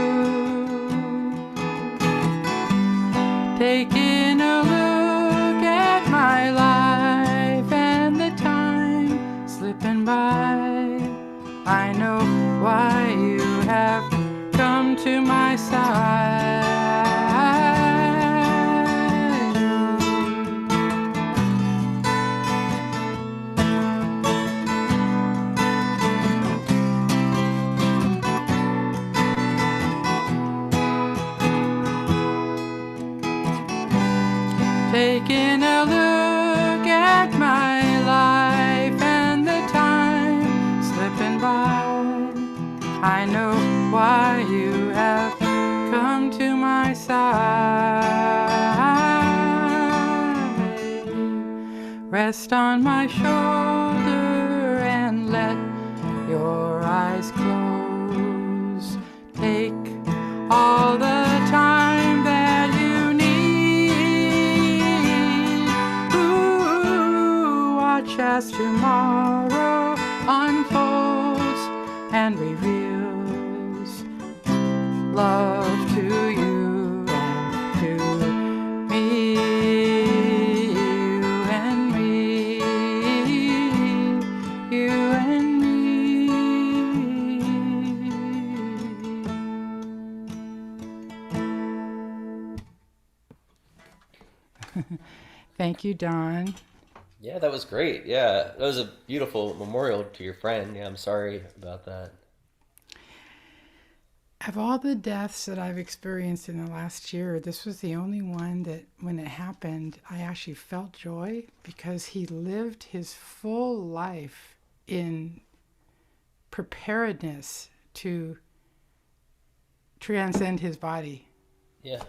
Taking a look at my life and the time slipping by, I know why you have come to my side. Taking a look at my life and the time slipping by, I know why you have come to my side. Rest on my shoulder and let your eyes close. Take all the time that you need. Ooh, watch as tomorrow unfolds and reveals love to you and to me, you and me. Thank you, Don. Yeah, that was great. Yeah, that was a beautiful memorial to your friend. Yeah, I'm sorry about that. Of all the deaths that I've experienced in the last year, this was the only one that when it happened, I actually felt joy because he lived his full life in preparedness to transcend his body. Yeah.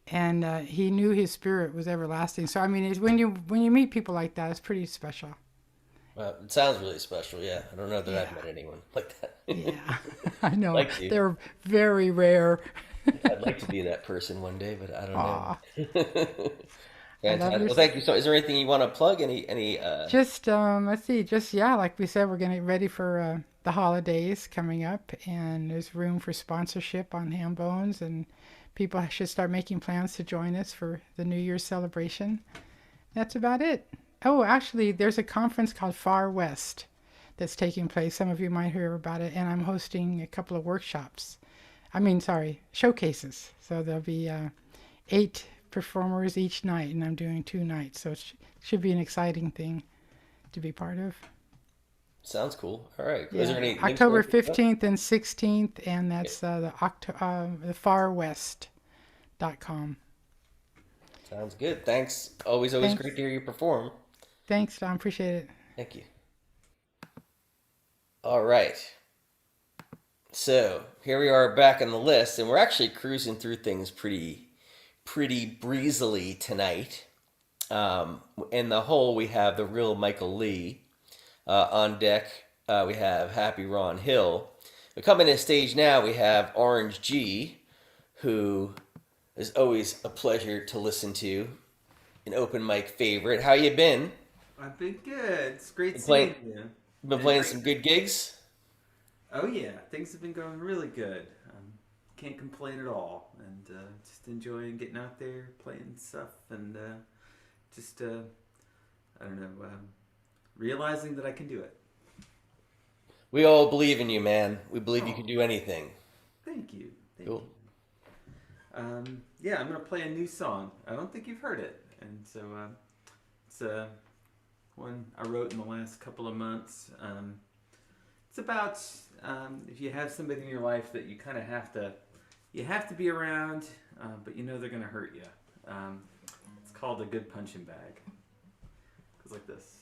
And he knew his spirit was everlasting. So I mean, when you meet people like that, it's pretty special. It sounds really special. Yeah, I don't know that I've met anyone like that. Yeah, I know. Like you. They're very rare. I'd like to be that person one day, but I don't Aw, know. I love Fantastic. your. Well, thank you so. Is there anything you want to plug? Any? Just let's see. Just yeah, like we said, we're getting ready for the holidays coming up, and there's room for sponsorship on Hambones, and people should start making plans to join us for the New Year's celebration. That's about it. Oh, actually, there's a conference called Far West that's taking place. Some of you might hear about it, and I'm hosting a couple of workshops. I mean, sorry, showcases. So there'll be 8 performers each night, and I'm doing 2 nights. So it should be an exciting thing to be part of. Sounds cool. All right. Is Yeah, there any links or October anything? 15th and 16th, and that's the farwest.com. Sounds good. Thanks. Always Thanks. great to hear you perform. Thanks, Tom. Appreciate it. Thank you. All right. So here we are back on the list, and we're actually cruising through things pretty breezily tonight. In the hole, we have the real Michael Lee. On deck, we have Happy Ron Hill. But coming to stage now, we have Orange G, who is always a pleasure to listen to, an open mic favorite. How you been? I've been good. It's great Been seeing playing, you. been playing some good gigs? Oh yeah, things have been going really good. Can't complain at all, and just enjoying getting out there, playing stuff, and just I don't know, realizing that I can do it. We all believe in you, man. We believe you Oh, can do anything. thank you. Thank Cool. you. Yeah, I'm gonna play a new song. I don't think you've heard it, and so it's one I wrote in the last couple of months. It's about if you have somebody in your life that you kind of have to be around, but you know they're gonna hurt you. It's called a good punching bag. It goes like this.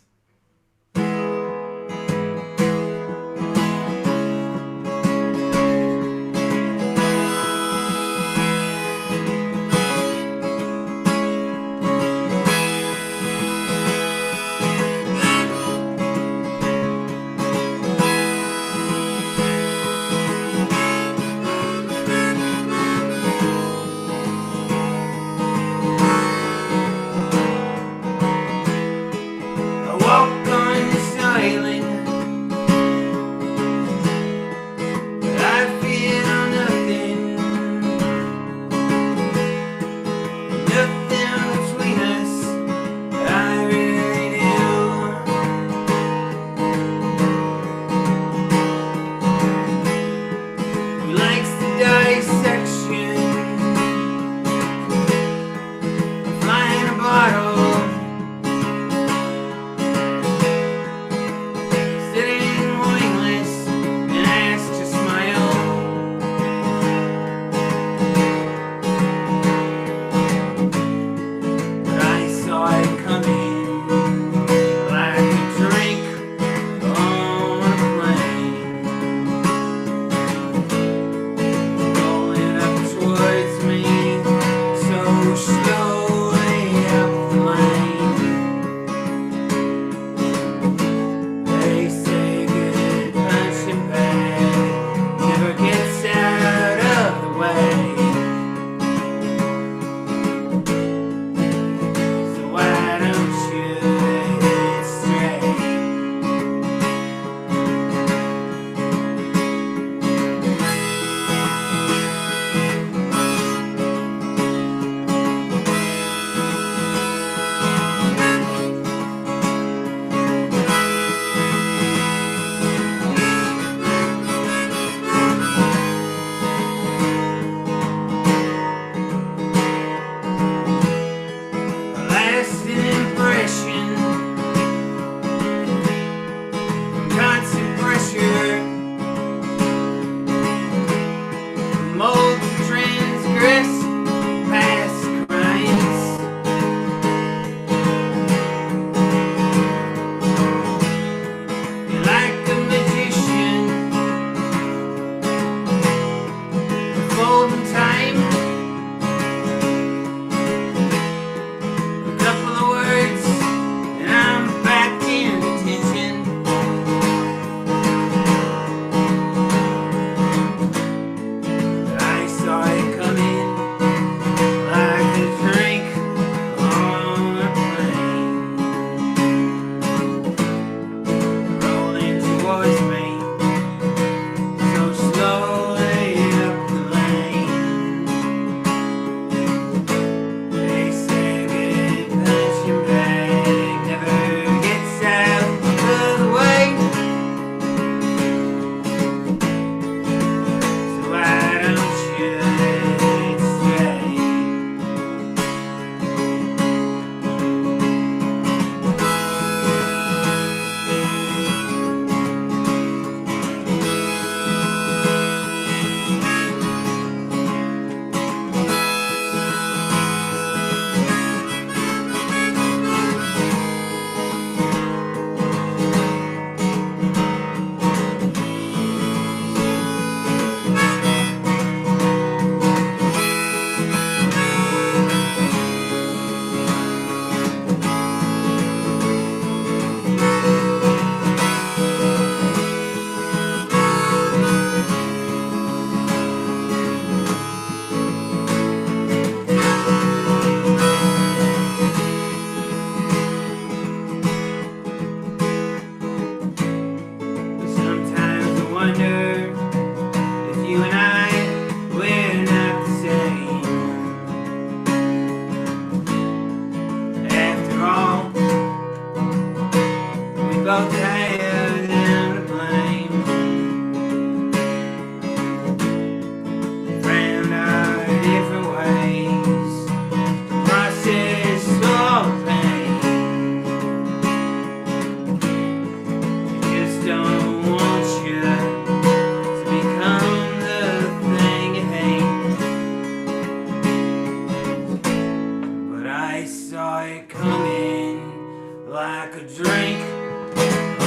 I could drink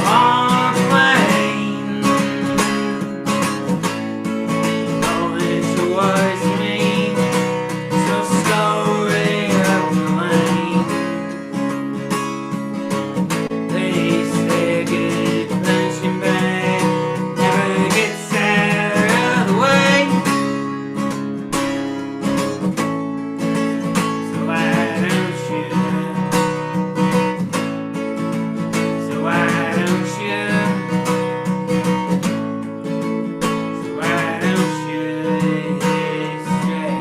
on a plane. All this was me, so slowly up the lane. They say good punching bag never gets out of the way. So why don't you? So why don't you? So why don't you stay?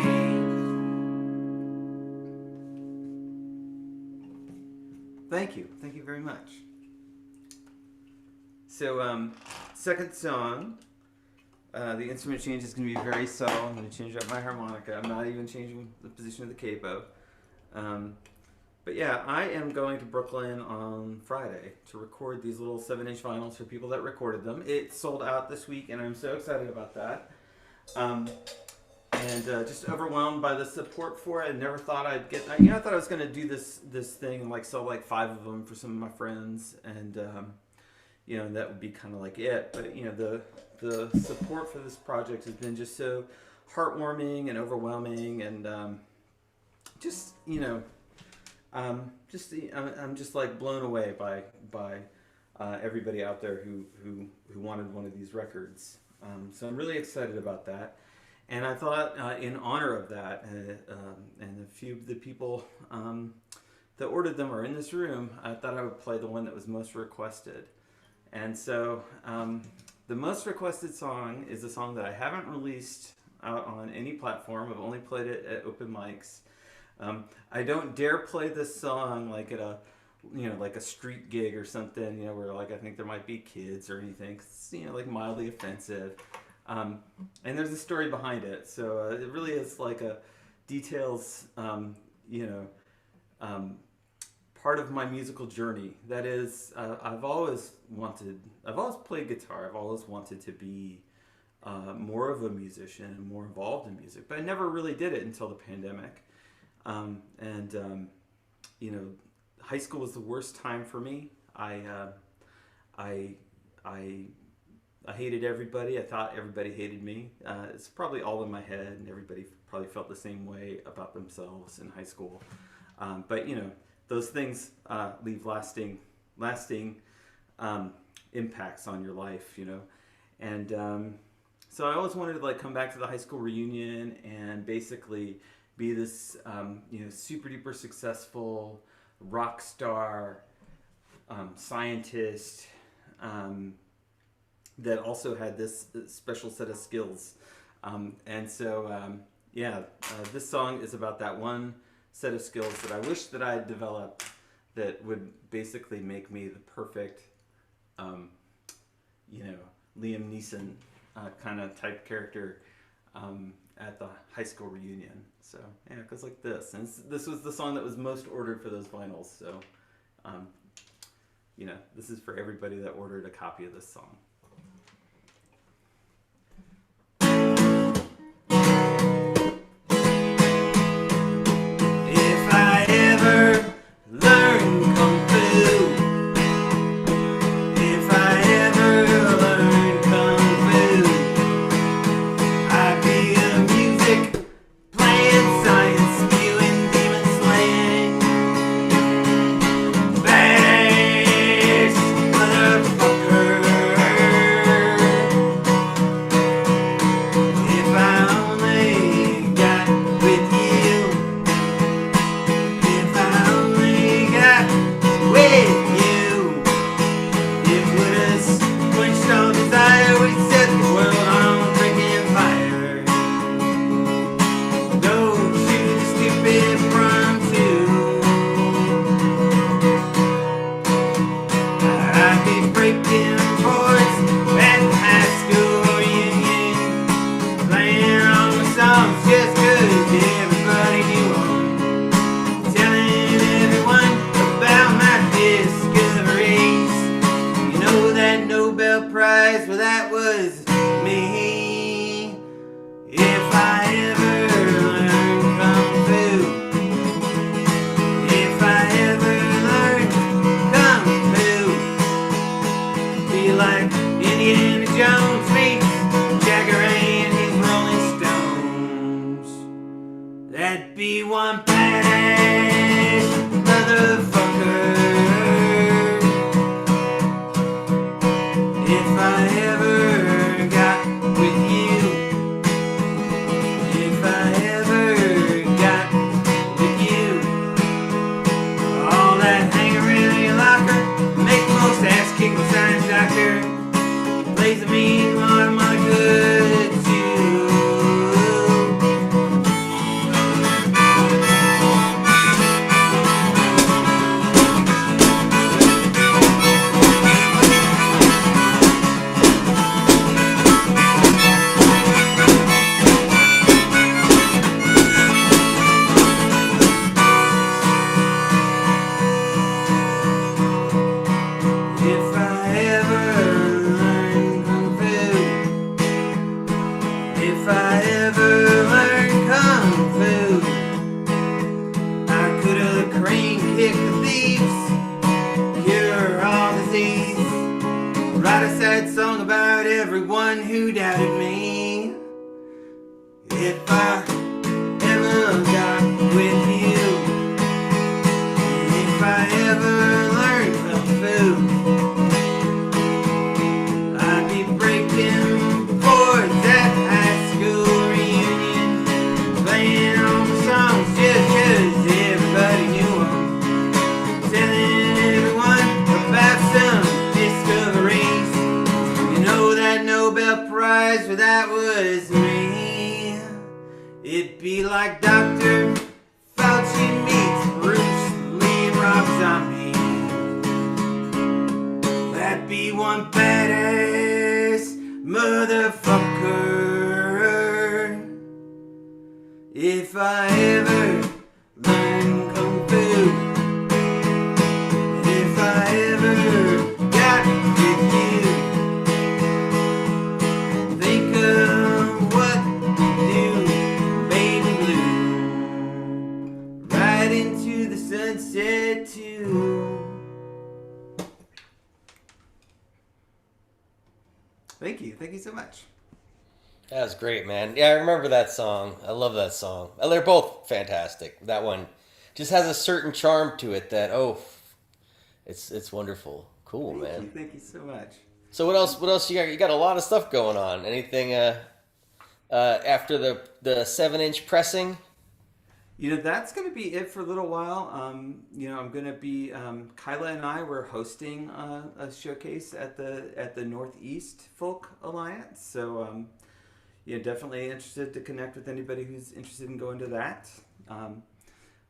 Thank you very much. So, second song, the instrument change is going to be very subtle. I'm going to change up my harmonica. I'm not even changing the position of the capo. But yeah, I am going to Brooklyn on Friday to record these little 7-inch vinyls for people that recorded them. It sold out this week, and I'm so excited about that. And just overwhelmed by the support for it. I never thought I'd get. I thought I was going to do this thing and like sell like 5 of them for some of my friends, and that would be kind of like it. But the support for this project has been just so heartwarming and overwhelming, and I'm just like blown away by everybody out there who wanted one of these records. So I'm really excited about that. And I thought, in honor of that, and a few of the people that ordered them are in this room, I thought I would play the one that was most requested. And so the most requested song is a song that I haven't released out on any platform. I've only played it at open mics. I don't dare play this song like at a street gig or something, where like I think there might be kids or anything. It's, like mildly offensive. And there's a story behind it. So it really is like a details, part of my musical journey. That is, I've always played guitar. I've always wanted to be more of a musician and more involved in music, but I never really did it until the pandemic. High school was the worst time for me. I hated everybody. I thought everybody hated me. It's probably all in my head, and everybody probably felt the same way about themselves in high school. But those things leave lasting impacts on your life. And so I always wanted to like come back to the high school reunion and basically be this super duper successful rock star, scientist. That also had this special set of skills. This song is about that one set of skills that I wish that I had developed that would basically make me the perfect, Liam Neeson kind of type character at the high school reunion. So, yeah, it goes like this. And this was the song that was most ordered for those vinyls. So, this is for everybody that ordered a copy of this song. Motherfucker. everyone who doubted me. If I ever got with you, if I ever learned kung fu, I'd be breaking boards at high school reunion, playing all the songs just 'cause everybody knew them, telling everyone about some discoveries. You know that Nobel Prize, well, that was me. It'd be like Dr. Fauci meets Bruce Lee and Rob Zombie. That'd be one badass motherfucker. If I ever learn kung fu, if I ever got with you, think of what you do, baby blue, right into the sunset too. Thank you so much. That was great, man. Yeah, I remember that song. I love that song. They're both fantastic. That one just has a certain charm to it that it's wonderful. Cool, man. Thank you so much. So what else? What else you got? You got a lot of stuff going on. Anything after the 7-inch pressing? You know, that's going to be it for a little while. You know, I'm going to be Kyla and I were hosting a showcase at the Northeast Folk Alliance. So yeah, definitely interested to connect with anybody who's interested in going to that.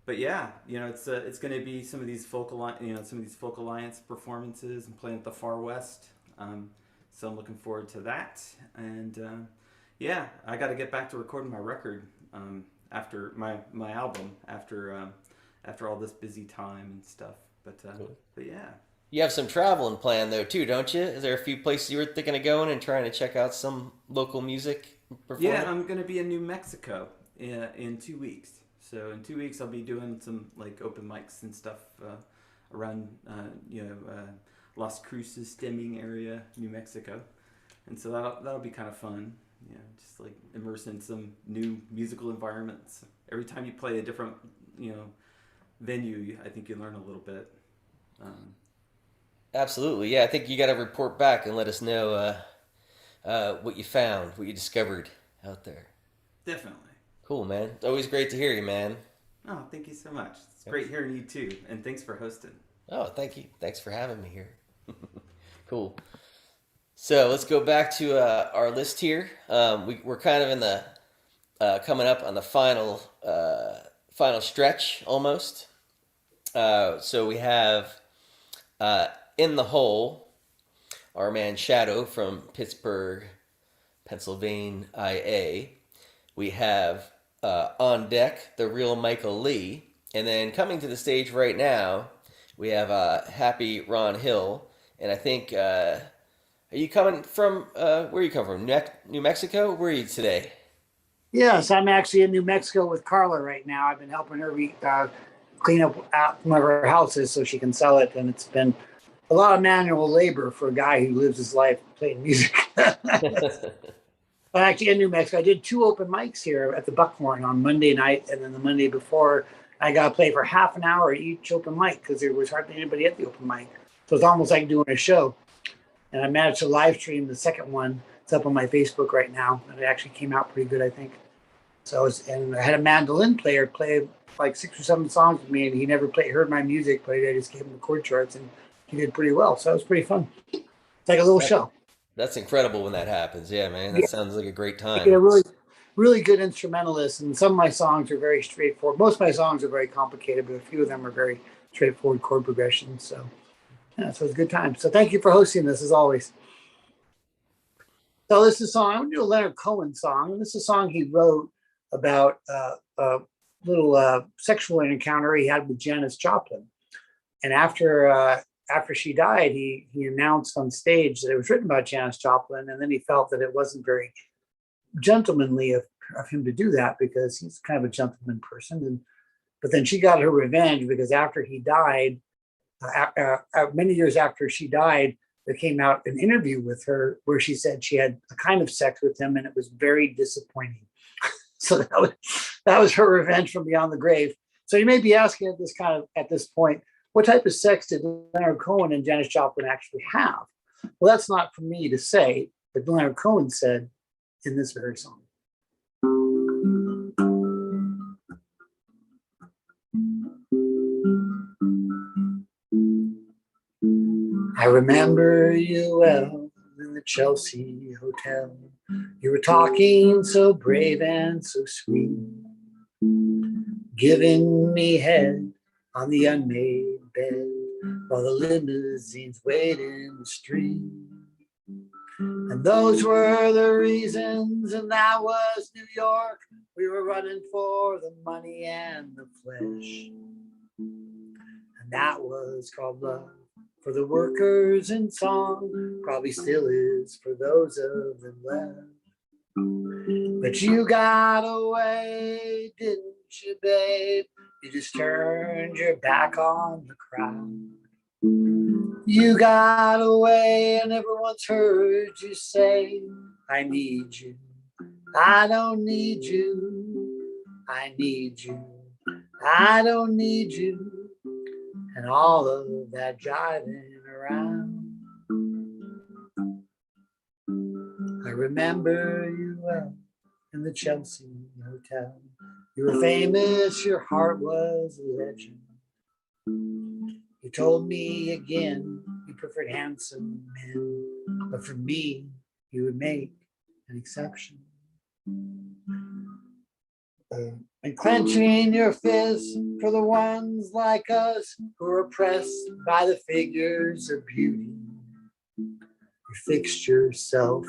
But yeah, you know, it's going to be some of these folk alliance performances and playing at the Far West. So I'm looking forward to that. And yeah, I got to get back to recording my record. After my album, after all this busy time and stuff, but yeah. You have some traveling planned though too, don't you? Is there a few places you were thinking of going and trying to check out some local music? Yeah, I'm gonna be in New Mexico in 2 weeks. So in 2 weeks, I'll be doing some like open mics and stuff around Las Cruces, Deming area, New Mexico, and so that'll be kind of fun. You know, just like immerse in some new musical environments. Every time you play a different, venue, I think you learn a little bit. Absolutely, yeah. I think you got to report back and let us know what you found, what you discovered out there. Definitely. Cool, man. It's always great to hear you, man. Oh, thank you so much. It's great hearing you too, and thanks for hosting. Oh, thank you. Thanks for having me here. Cool. So let's go back to our list here. We're kind of in the coming up on the final stretch almost. So we have In the Hole, our man Shadow from Pittsburgh, Pennsylvania, IA. We have On Deck, the real Michael Lee. And then coming to the stage right now, we have Happy Ron Hill. And I think... are you coming from, where are you coming from? New Mexico? Where are you today? Yes, I'm actually in New Mexico with Carla right now. I've been helping her clean up out one of her houses so she can sell it. And it's been a lot of manual labor for a guy who lives his life playing music. But actually in New Mexico, I did 2 open mics here at the Buckhorn on Monday night. And then the Monday before, I got to play for half an hour each open mic because there was hardly anybody at the open mic. So it's almost like doing a show. And I managed to live stream the second one. It's up on my Facebook right now. And it actually came out pretty good, I think. So, and I had a mandolin player play like 6 or 7 songs with me, and he never heard my music, but I just gave him the chord charts, and he did pretty well. So it was pretty fun. It's like a little show. That's incredible when that happens. Yeah, man. That sounds like a great time. I get a really, really good instrumentalist, and some of my songs are very straightforward. Most of my songs are very complicated, but a few of them are very straightforward chord progressions. So, yeah, so it's a good time. So thank you for hosting this, as always. So this is a song, I'm going to do a Leonard Cohen song, and this is a song he wrote about a little sexual encounter he had with Janis Joplin. And after she died, he announced on stage that it was written about Janis Joplin, and then he felt that it wasn't very gentlemanly of him to do that because he's kind of a gentleman person. But then she got her revenge because after he died, many years after she died, there came out an interview with her where she said she had a kind of sex with him and it was very disappointing. So that was her revenge from beyond the grave. So you may be asking at this point, what type of sex did Leonard Cohen and Janis Joplin actually have? Well, that's not for me to say, but Leonard Cohen said in this very song. I remember you well in the Chelsea Hotel. You were talking so brave and so sweet, giving me head on the unmade bed while the limousines wait in the street. And those were the reasons, and that was New York. We were running for the money and the flesh. And that was called love for the workers in song, probably still is for those of them left. But you got away, didn't you, babe? You just turned your back on the crowd. You got away and everyone's heard you say, I need you, I don't need you, I need you, I don't need you, and all of that jiving around. I remember you well in the Chelsea Hotel. You were famous, your heart was a legend. You told me again you preferred handsome men, but for me, you would make an exception. And clenching your fist for the ones like us who are oppressed by the figures of beauty. You fixed yourself.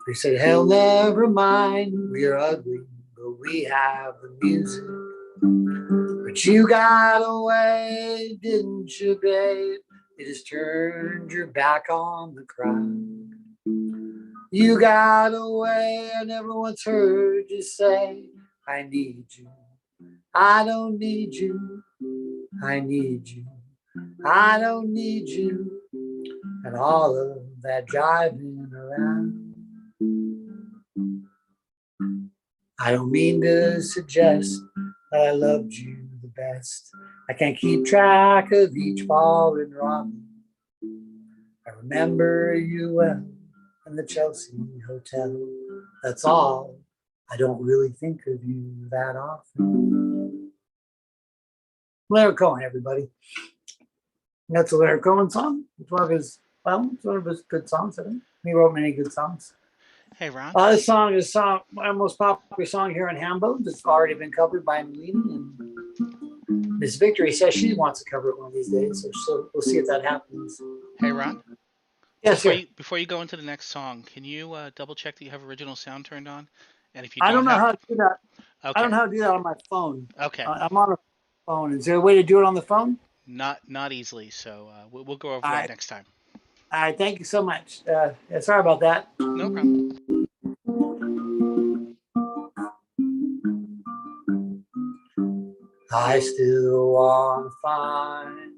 You said, hell, never mind, we are ugly, but we have the music. But you got away, didn't you, babe? You just turned your back on the crowd. You got away and everyone's heard you say, I need you, I don't need you, I need you, I don't need you, and all of that driving around. I don't mean to suggest that I loved you the best. I can't keep track of each fallen robin. I remember you well in the Chelsea Hotel. That's all. I don't really think of you that often. Leonard Cohen, everybody. That's a Leonard Cohen song. It's one of his good songs, I think. He wrote many good songs. Hey, Ron. This song is my most popular song here in Hambone. It's already been covered by Melina, and Miss Victory says she wants to cover it one of these days, so we'll see if that happens. Hey, Ron. Yes, sir. Before you go into the next song, can you double check that you have original sound turned on? And if you I don't know how to do that. Okay. I don't know how to do that on my phone. Okay. I'm on a phone. Is there a way to do it on the phone? Not easily. So we'll go over All that right. next time. All right. Thank you so much. Sorry about that. No problem. I still want to find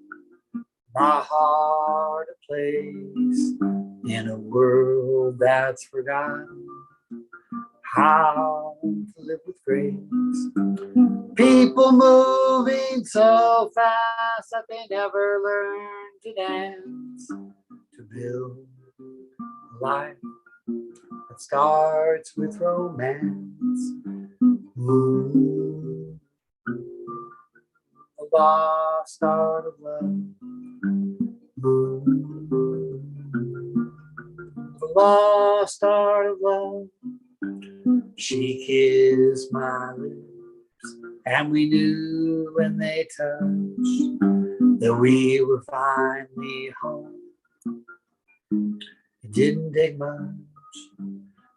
my heart a place in a world that's forgotten how to live with grace. People moving so fast that they never learn to dance, to build a life that starts with romance. Ooh, a lost art of love. Ooh, the lost art of love. She kissed my lips, and we knew when they touched that we were finally home. It didn't take much,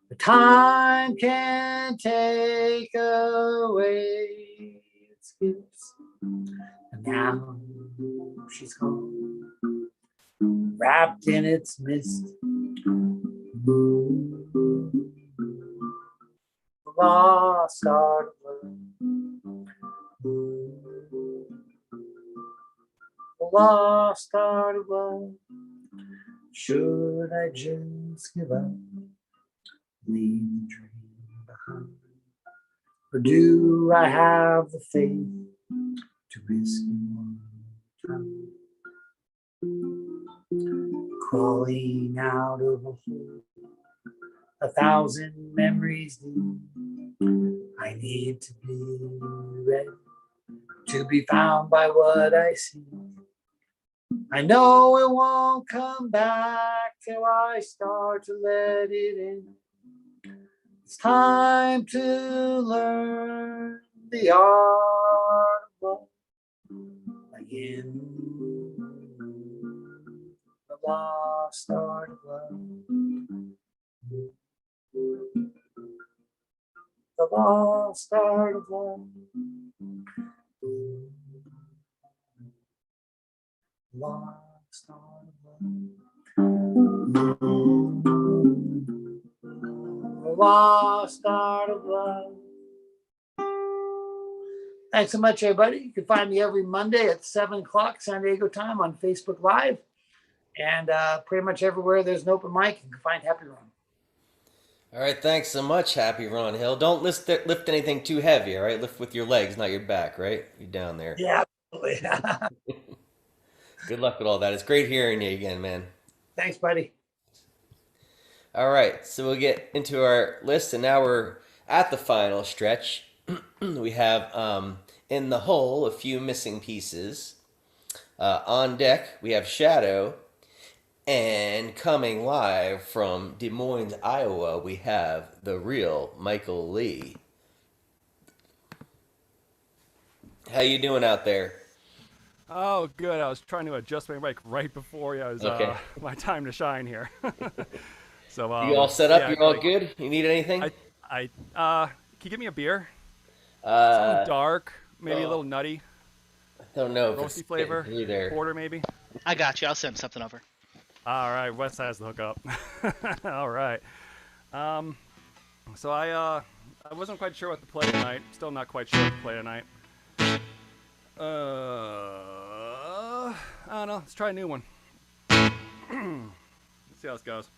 but time can take away its gifts. And now she's gone, wrapped in its mist. Ooh, the lost art of love. Ooh, the lost art of love. Should I just give up, leave the dream behind? Or do I have the faith to risk it one time? Crawling out of a hole, 1,000 memories deep, I need to be ready to be found by what I see. I know it won't come back till I start to let it in. It's time to learn the art of love again. The lost art of love. The lost art of love. Lost art of love. The lost art of love. Thanks so much, everybody. You can find me every Monday at 7 o'clock San Diego time on Facebook Live. And pretty much everywhere there's an open mic, you can find Happy Ron. All right, thanks so much, Happy Ron Hill. Don't lift anything too heavy, all right? Lift with your legs, not your back, right? You're down there. Yeah, absolutely. Good luck with all that. It's great hearing you again, man. Thanks, buddy. All right, so we'll get into our list, and now we're at the final stretch. We have in the hole a few missing pieces. On deck, we have Shadow. And coming live from Des Moines, Iowa, we have the real Michael Lee. How you doing out there? Oh, good. I was trying to adjust my mic right before it was Okay. My time to shine here. So You all set up? yeah, You're all good? You need anything? can you give me a beer? Uh, Something dark, maybe a little nutty, I don't know if roasty it's flavor, through there. porter maybe. I got you. I'll send something over. All right, Wes has the hookup. All right. So I wasn't quite sure what to play tonight. Still not quite sure what to play tonight. I don't know. Let's try a new one. Let's see how this goes.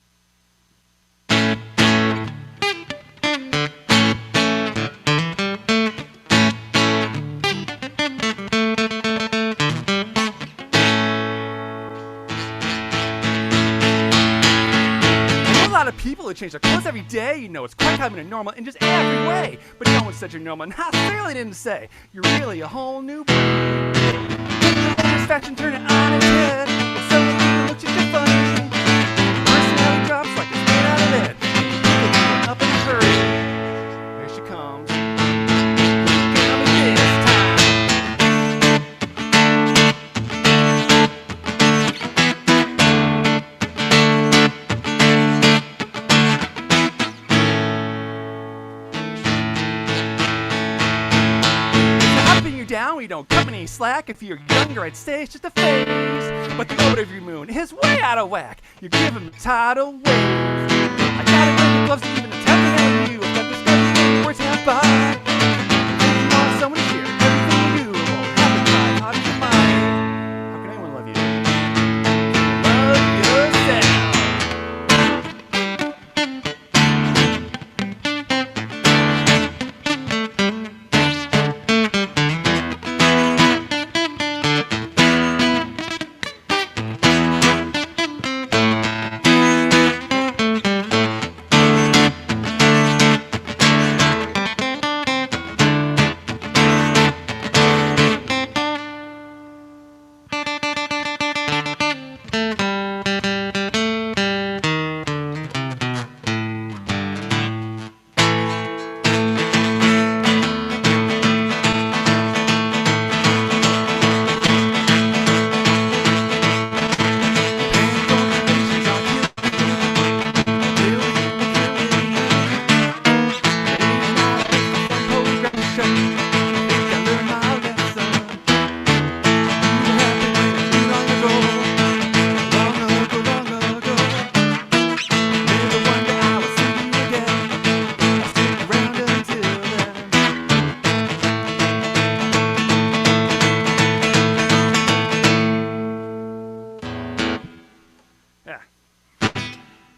People who change their clothes every day, you know it's quite common and normal in just every way. But no one said you're normal, and I certainly didn't say you're really a whole new breed. This fashion turn it on its head, and so it looks just funny. Personality drops like it's made out of lead. People up in a hurry. Here she comes. Coming this time. Down, we don't cut me any slack. If you're younger, I'd say it's just a phase. But the orbit of your moon is way out of whack. You're giving the tidal wave. I gotta bring the gloves to even attempt to handle you. I've got this stuff words half by. You want someone to hear everything you do. It won't happen by how does your mind? How can anyone love you? Love yourself.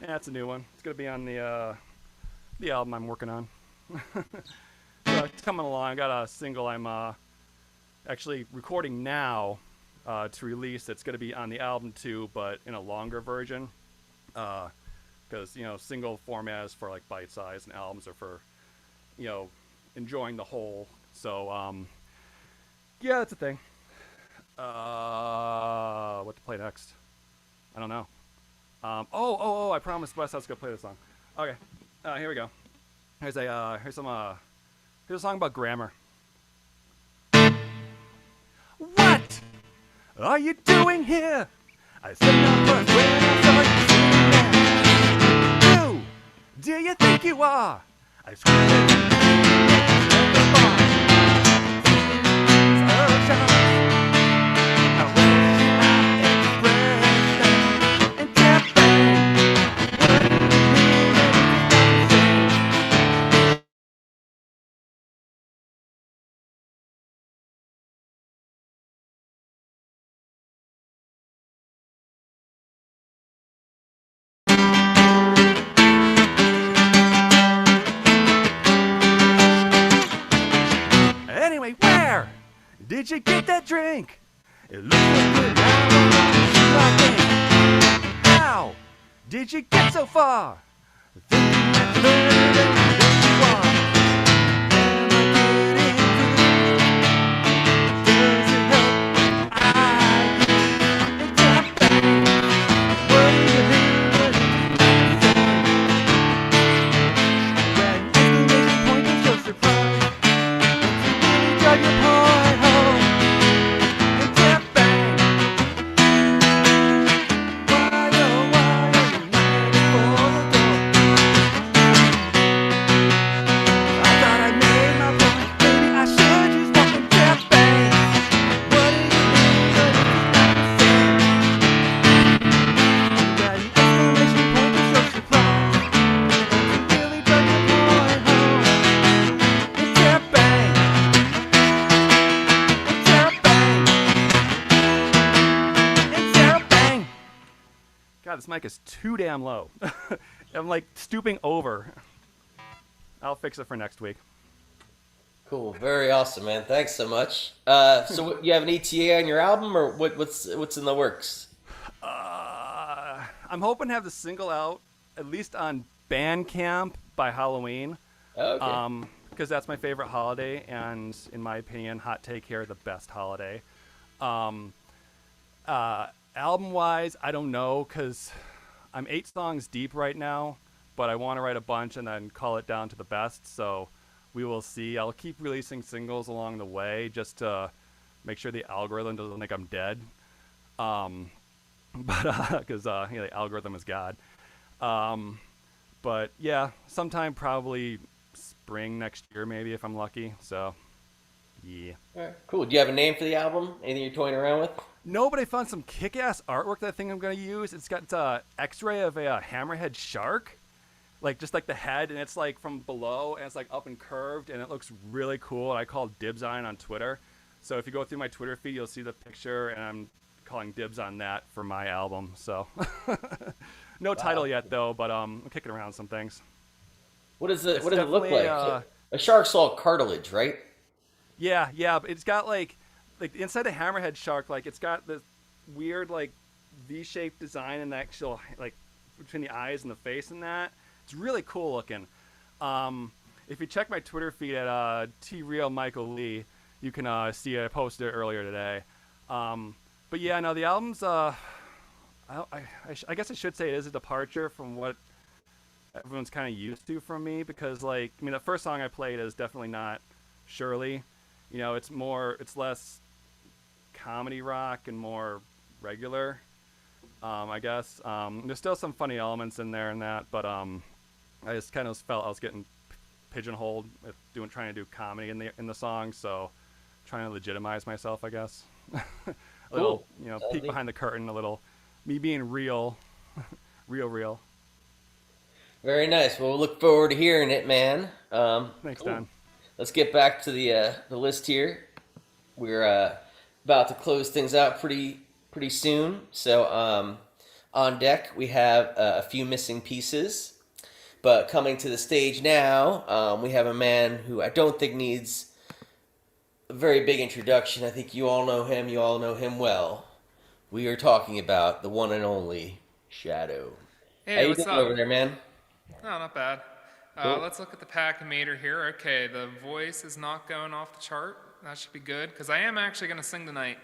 Yeah, it's a new one. It's gonna be on the album I'm working on. So it's coming along. I got a single I'm actually recording now to release. It's gonna be on the album too, but in a longer version. Because single format is for like bite size, and albums are for enjoying the whole. So yeah, that's a thing. What to play next? I don't know. I promised Wes I was gonna play this song. Okay, here we go. Here's a song about grammar. What are you doing here? I said no first when I saw you sitting there. Who do you think you are? I screamed at you at the bar. I wish I expressed them and kept them. Anyway, where did you get that drink? It looks like good now, I think. How did you get so far? Thinking that's further than you are. Am I getting through? Does it help? I get that back. What do you mean? What do you say? When exclamation point is your surprise. Drive your point home and tap bang. Why, oh, why are you knocking for the door? I thought I made my point. Maybe I should just walk and tap bang. What do you mean? What if it's not the same? You got an exclamation point to show surprise. To really drive your point home and tap bang. God, this mic is too damn low. I'm like stooping over. I'll fix it for next week. Cool, very awesome, man. Thanks so much. So, you have an ETA on your album, or what's in the works? I'm hoping to have the single out at least on Bandcamp by Halloween. Okay. Because that's my favorite holiday, and in my opinion, hot take here, the best holiday. Album-wise, I don't know, because I'm 8 songs deep right now, but I want to write a bunch and then call it down to the best, so we will see. I'll keep releasing singles along the way just to make sure the algorithm doesn't think I'm dead. Because the algorithm is God. But yeah, sometime probably spring next year maybe if I'm lucky, so yeah. All right, cool. Do you have a name for the album? Anything you're toying around with? No, but I found some kick-ass artwork that I think I'm going to use. It's got X-ray of a hammerhead shark, just like the head, and it's like from below, and it's like up and curved, and it looks really cool. And I called dibs on it on Twitter. So if you go through my Twitter feed, you'll see the picture, and I'm calling dibs on that for my album. So no title yet, though, but I'm kicking around some things. What does it look like? A shark's all cartilage, right? Yeah, but it's got like inside the hammerhead shark, it's got this weird V-shaped design in the actual between the eyes and the face and that. It's really cool looking. If you check my Twitter feed at TRealMichaelLee, you can see I posted it earlier today. But yeah, no, the album's I guess I should say it is a departure from what everyone's kind of used to from me, because the first song I played is definitely not Shirley. It's less comedy rock and more regular, I guess. There's still some funny elements in there and that, but I just kind of felt I was getting pigeonholed with trying to do comedy in the song, so trying to legitimize myself, I guess. A little, peek behind the curtain, a little me being real, real. Very nice. Well, we'll look forward to hearing it, man. Thanks, cool. Don. Let's get back to the list here. We're about to close things out pretty soon. So On deck, we have a few missing pieces. But coming to the stage now, we have a man who I don't think needs a very big introduction. I think you all know him. You all know him well. We are talking about the one and only Shadow. Hey, How you what's doing up? over there, man? Oh, not bad. Cool. Let's look at the pachymeter here. Okay, the voice is not going off the chart. That should be good, because I am actually going to sing tonight.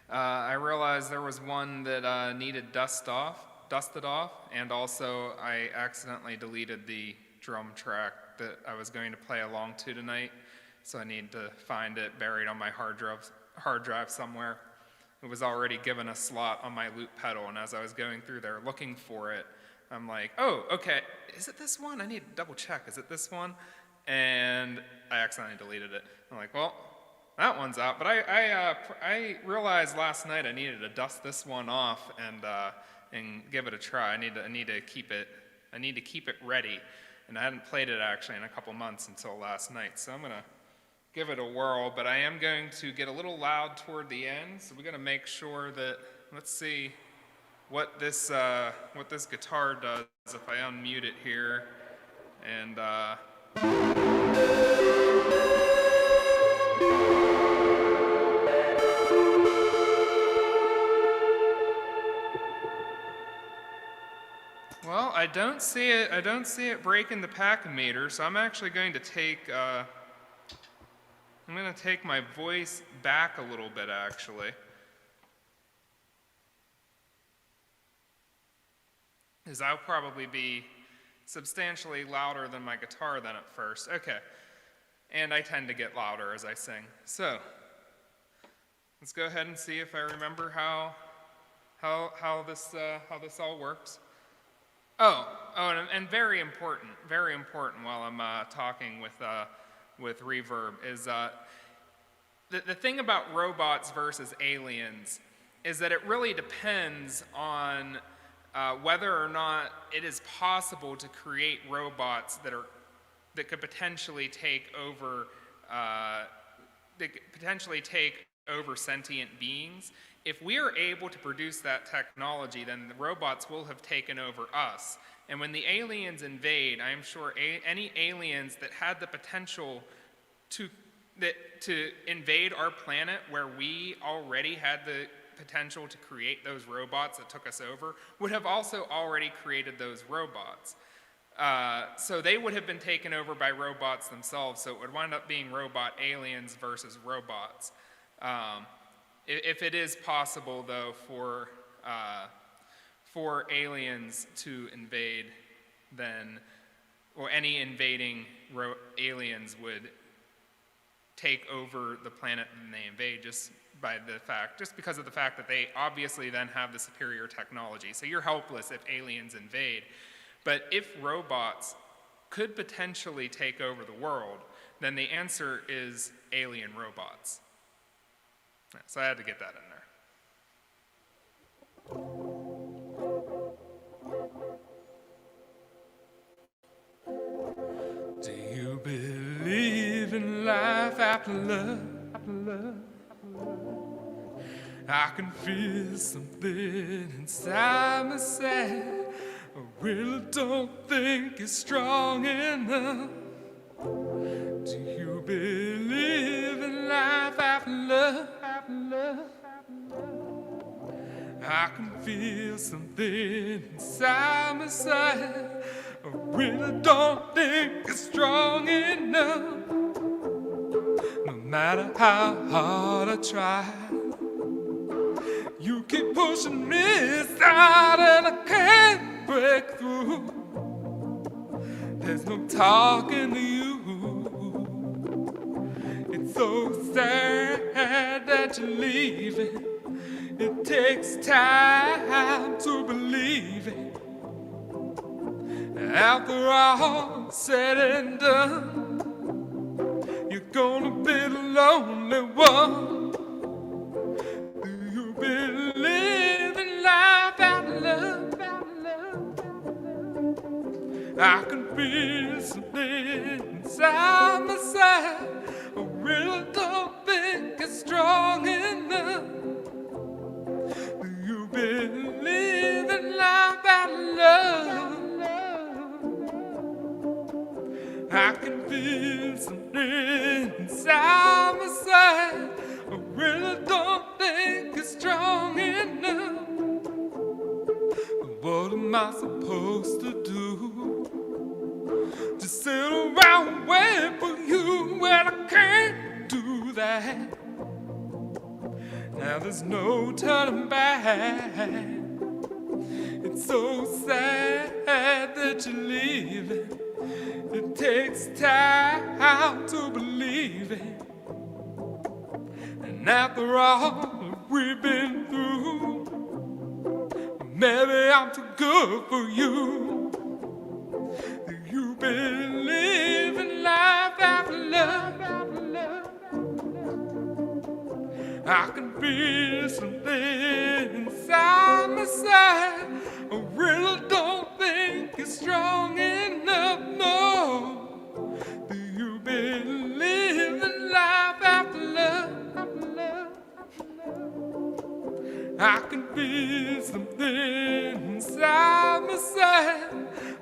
I realized there was one that needed dusted off, and also I accidentally deleted the drum track that I was going to play along to tonight, so I need to find it buried on my hard drive somewhere. It was already given a slot on my loop pedal, and as I was going through there looking for it, I'm like, oh, okay, is it this one? I need to double check, is it this one? And I accidentally deleted it. I'm like, well, that one's out, but I realized last night I needed to dust this one off and give it a try. I need to keep it ready, and I hadn't played it actually in a couple months until last night, so I'm gonna give it a whirl. But I am going to get a little loud toward the end, so we're gonna make sure that, let's see what this guitar does if I unmute it here, and well, I don't see it breaking the pachymeter, so I'm actually going to take my voice back a little bit, actually. Because I'll probably be substantially louder than my guitar then at first. Okay. And I tend to get louder as I sing. So, let's go ahead and see if I remember how this all works. And very important while I'm talking with reverb is the thing about robots versus aliens is that it really depends on whether or not it is possible to create robots that could potentially take over sentient beings. If we are able to produce that technology, then the robots will have taken over us. And when the aliens invade, I am sure any aliens that had the potential to invade our planet, where we already had the potential to create those robots that took us over, would have also already created those robots. So they would have been taken over by robots themselves, so it would wind up being robot aliens versus robots. If it is possible, though, for aliens to invade, then, or any invading aliens would take over the planet and they invade just because of the fact that they obviously then have the superior technology. So you're helpless if aliens invade. But if robots could potentially take over the world, then the answer is alien robots. So I had to get that in there. Do you believe in life after love? I can feel something inside myself. I really don't think it's strong enough. Do you believe in life after love? I can feel something inside myself. I really don't think it's strong enough. No matter how hard I try, you keep pushing me aside and I can't break through. There's no talking to you. It's so sad that you're leaving. It takes time to believe it. After all said and done, you're gonna be the lonely one. Do you believe in life after love? I can feel something inside myself. I really don't think it's strong enough. Do you believe in life? I can feel something inside myself. I really don't think it's strong enough. What am I supposed to do? Just sit around and wait for you? Well, I can't do that. Now there's no turning back. It's so sad that you're leaving. It takes time to believe it. And after all we've been through, maybe I'm too good for you. You've been living life after love. I can feel something inside myself. I really don't think it's strong enough, no. You've been living life after love. I can feel something inside myself.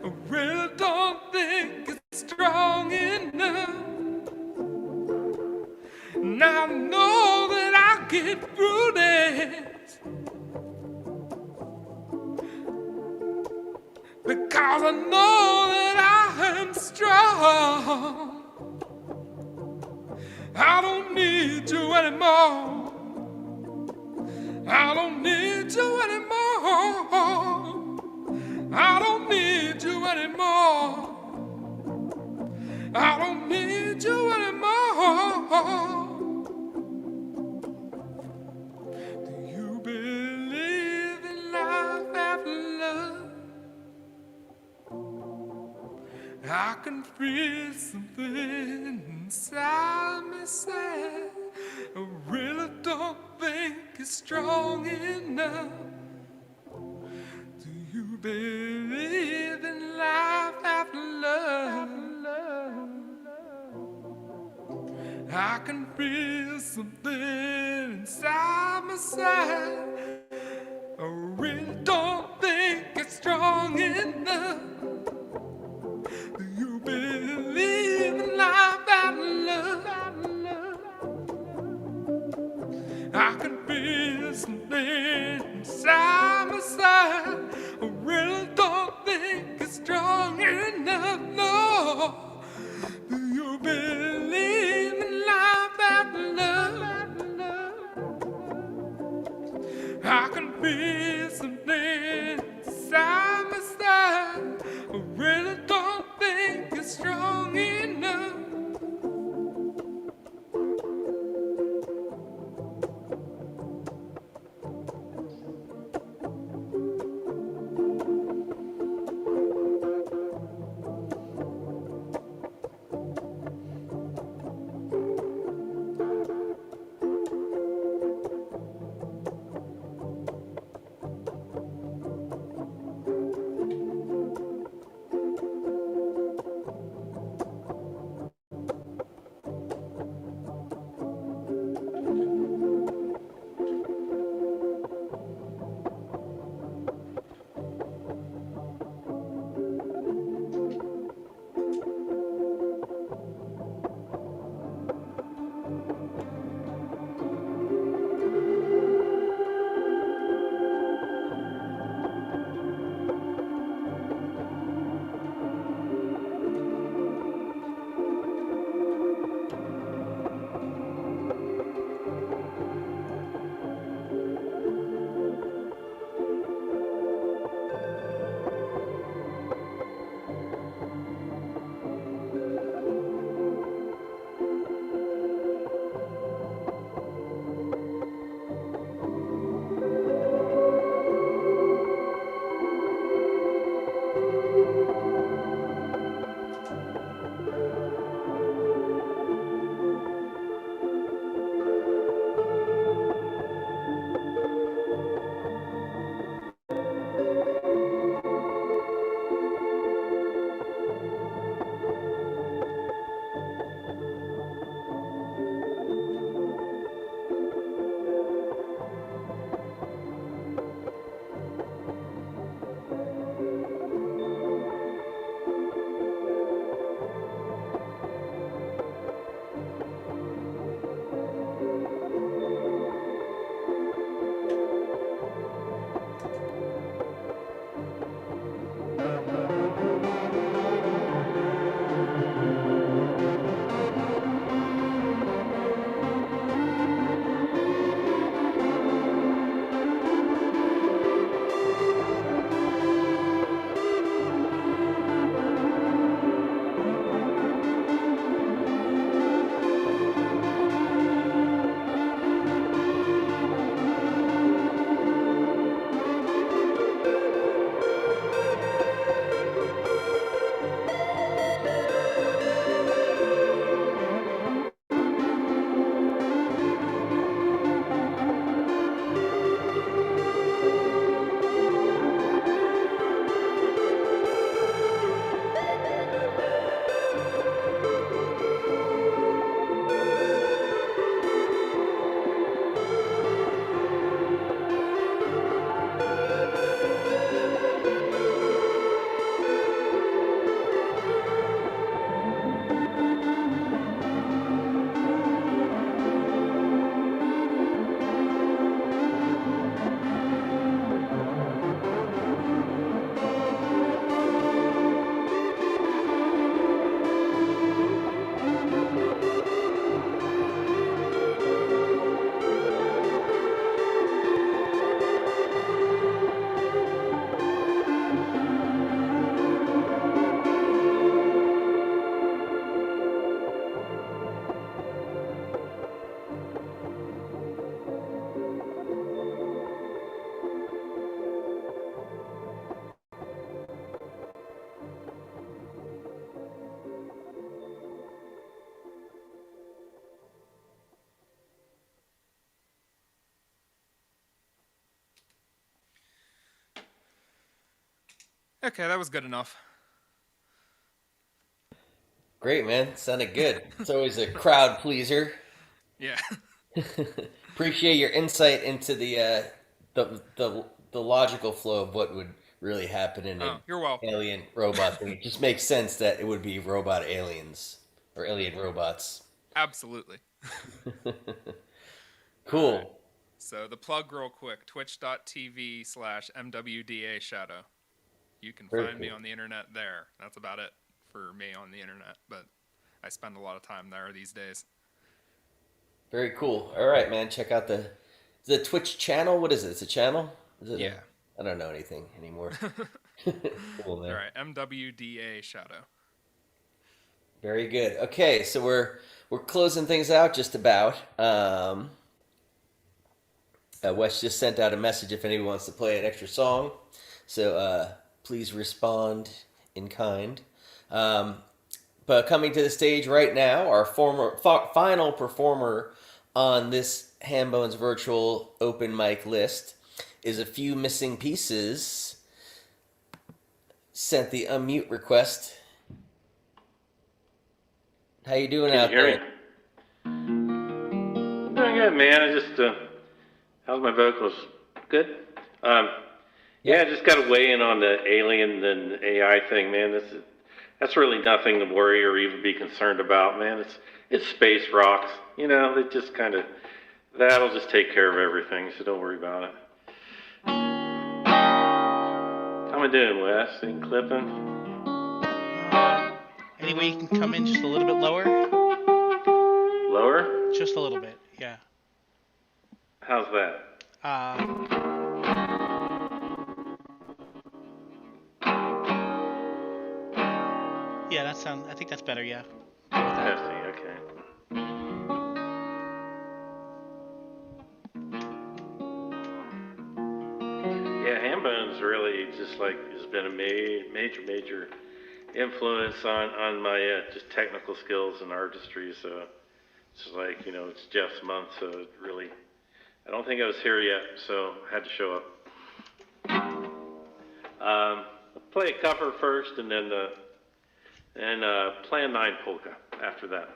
I really don't think it's strong enough. And I know that I'll get through this, because I know that I am strong. I don't need you anymore. I don't need you anymore. I don't need you anymore. I don't need you anymore. Do you believe in life after love? I can feel something inside myself. I really don't think it's strong enough. Do you believe in life after love? I can feel something inside myself. I really don't think it's strong enough. Do you believe in life after love? I can feel something inside myself. I really don't think it's strong enough, no. Do you believe in life after love? Okay, that was good enough. Great, man. Sounded good. It's always a crowd pleaser. Yeah. Appreciate your insight into the logical flow of what would really happen in an You're welcome. alien robot thing. It just makes sense that it would be robot aliens or alien robots. Absolutely. Cool. Right. So the plug real quick, twitch.tv/MWDA Shadow. You can Very find me cool. on the internet there. That's about it for me on the internet, but I spend a lot of time there these days. Very cool. All right, man. Check out the Twitch channel. What is it? It's a channel? Is it Yeah. I don't know anything anymore. Cool, man. All right, MWDA Shadow. Very good. Okay, so we're closing things out just about. Wes just sent out a message if anyone wants to play an extra song. So please respond in kind. But coming to the stage right now, our final performer on this Hambone's virtual open mic list is A Few Missing Pieces. Sent the unmute request. How you doing out there? Doing good, man. I just how's my vocals? Good. Yeah, I just got to weigh in on the alien and AI thing, man. That's really nothing to worry or even be concerned about, man. It's space rocks, you know. It just kind of that'll just take care of everything, so don't worry about it. How am I doing, Wes? Ain't clipping? Any way you can come in just a little bit lower? Lower? Just a little bit, yeah. How's that? Yeah, I think that's better, yeah. Testing, okay. Yeah, Hambone's really just like has been a major influence on my just technical skills and artistry. So it's like, you know, it's Jeff's month, so it really, I don't think I was here yet, so I had to show up. I'll play a cover first, and then Plan 9 polka after that.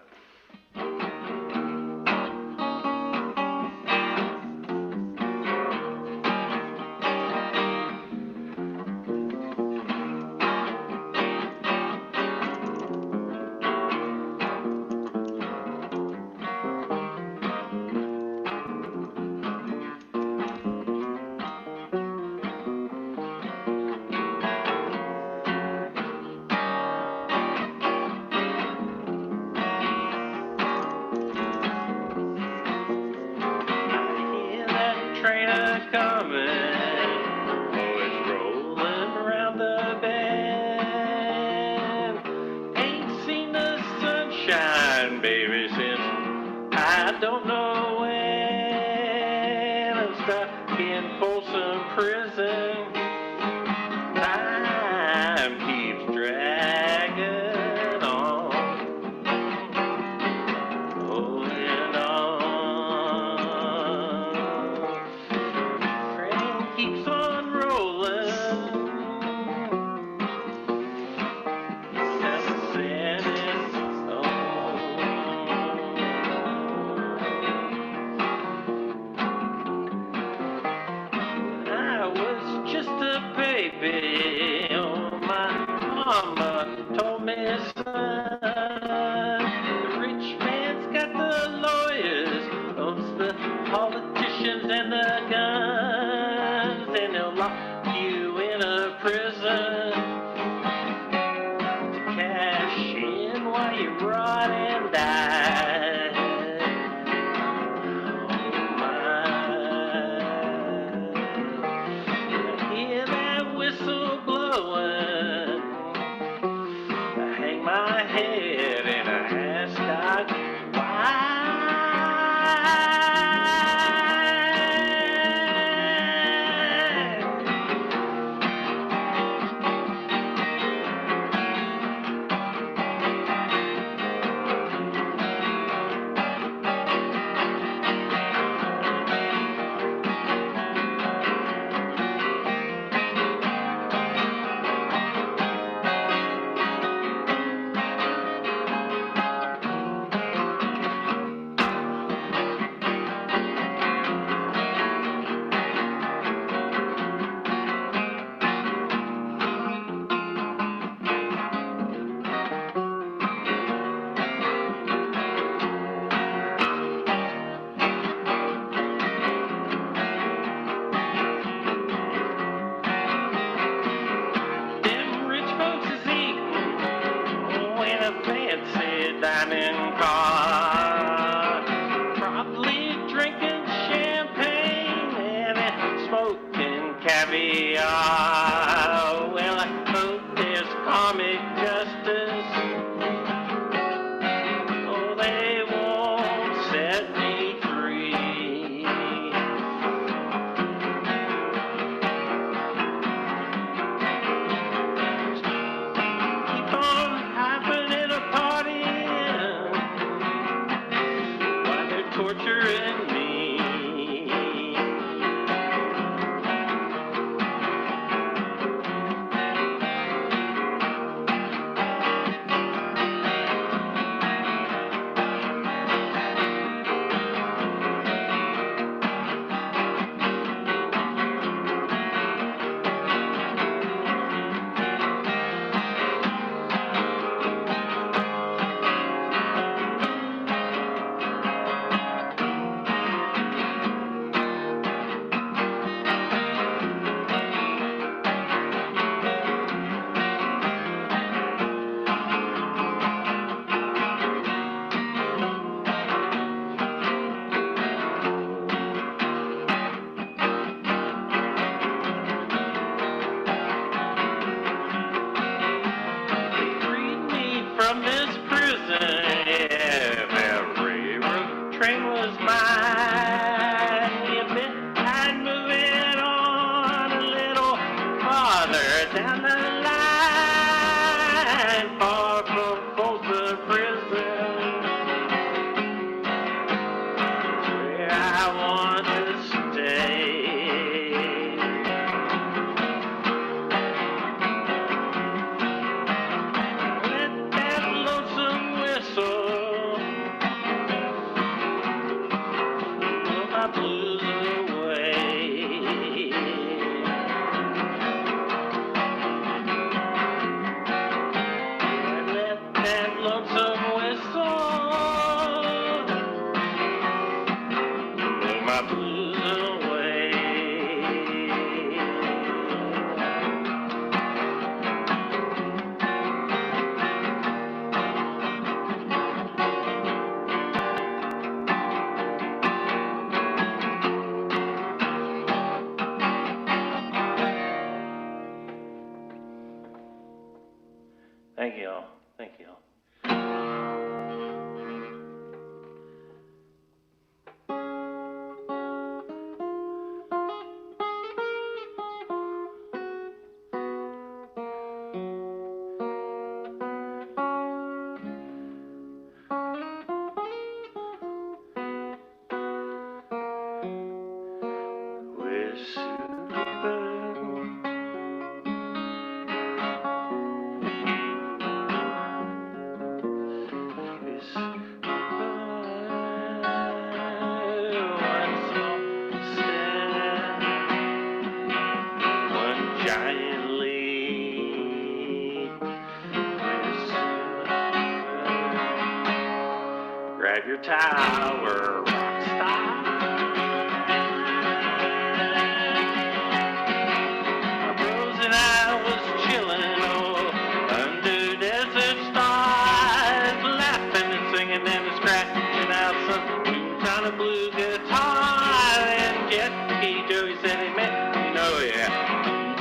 My Thank you all. Thank you all. We're super. Giant leap. We're super. Grab your tower, rock star. My bros and I was chillin', under desert stars, laughing and singing and scratching out some tunes on a blue guitar. And Jesse Joey said, "Hey man, yeah,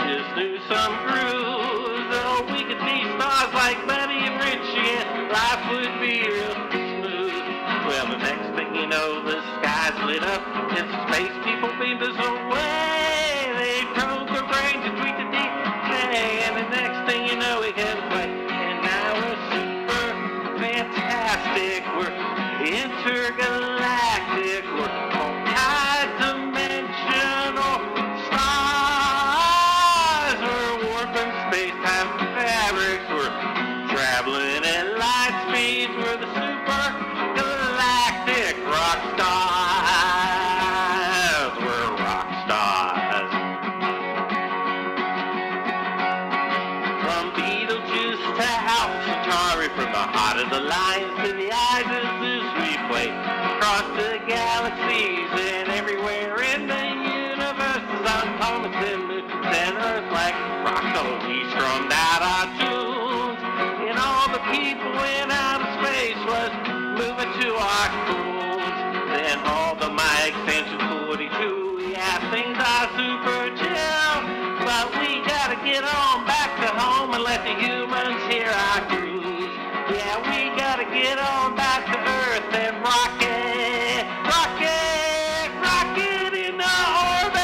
just do some grooves. Oh, we could be stars like Buddy and Richie, and life would be real smooth." Well, the next thing you know, the skies lit up, and some space people beamed us away. They broke our brains and tweaked the DJ, and the next thing you know, we can play. And now we're super fantastic. We're intergalactic. We're multi-dimensional stars. We're warping space-time fabrics. We're traveling at light speeds. We're the super galactic rock stars. We're rock stars. From Beetlejuice to Alpha Centauri, from the heart of the lions to the eyes of Zeus, we play across the galaxies and everywhere in the universe. On comets and moons and Earth like rock, so we strummed out our tunes, and all the people in outer space was moving to our tunes. Then all the mics into 42, yeah, things are super chill, but we gotta get on back to home and let the humans hear our grooves. Yeah, we gotta get on back to Earth and rock it, rock it, rock it into orbit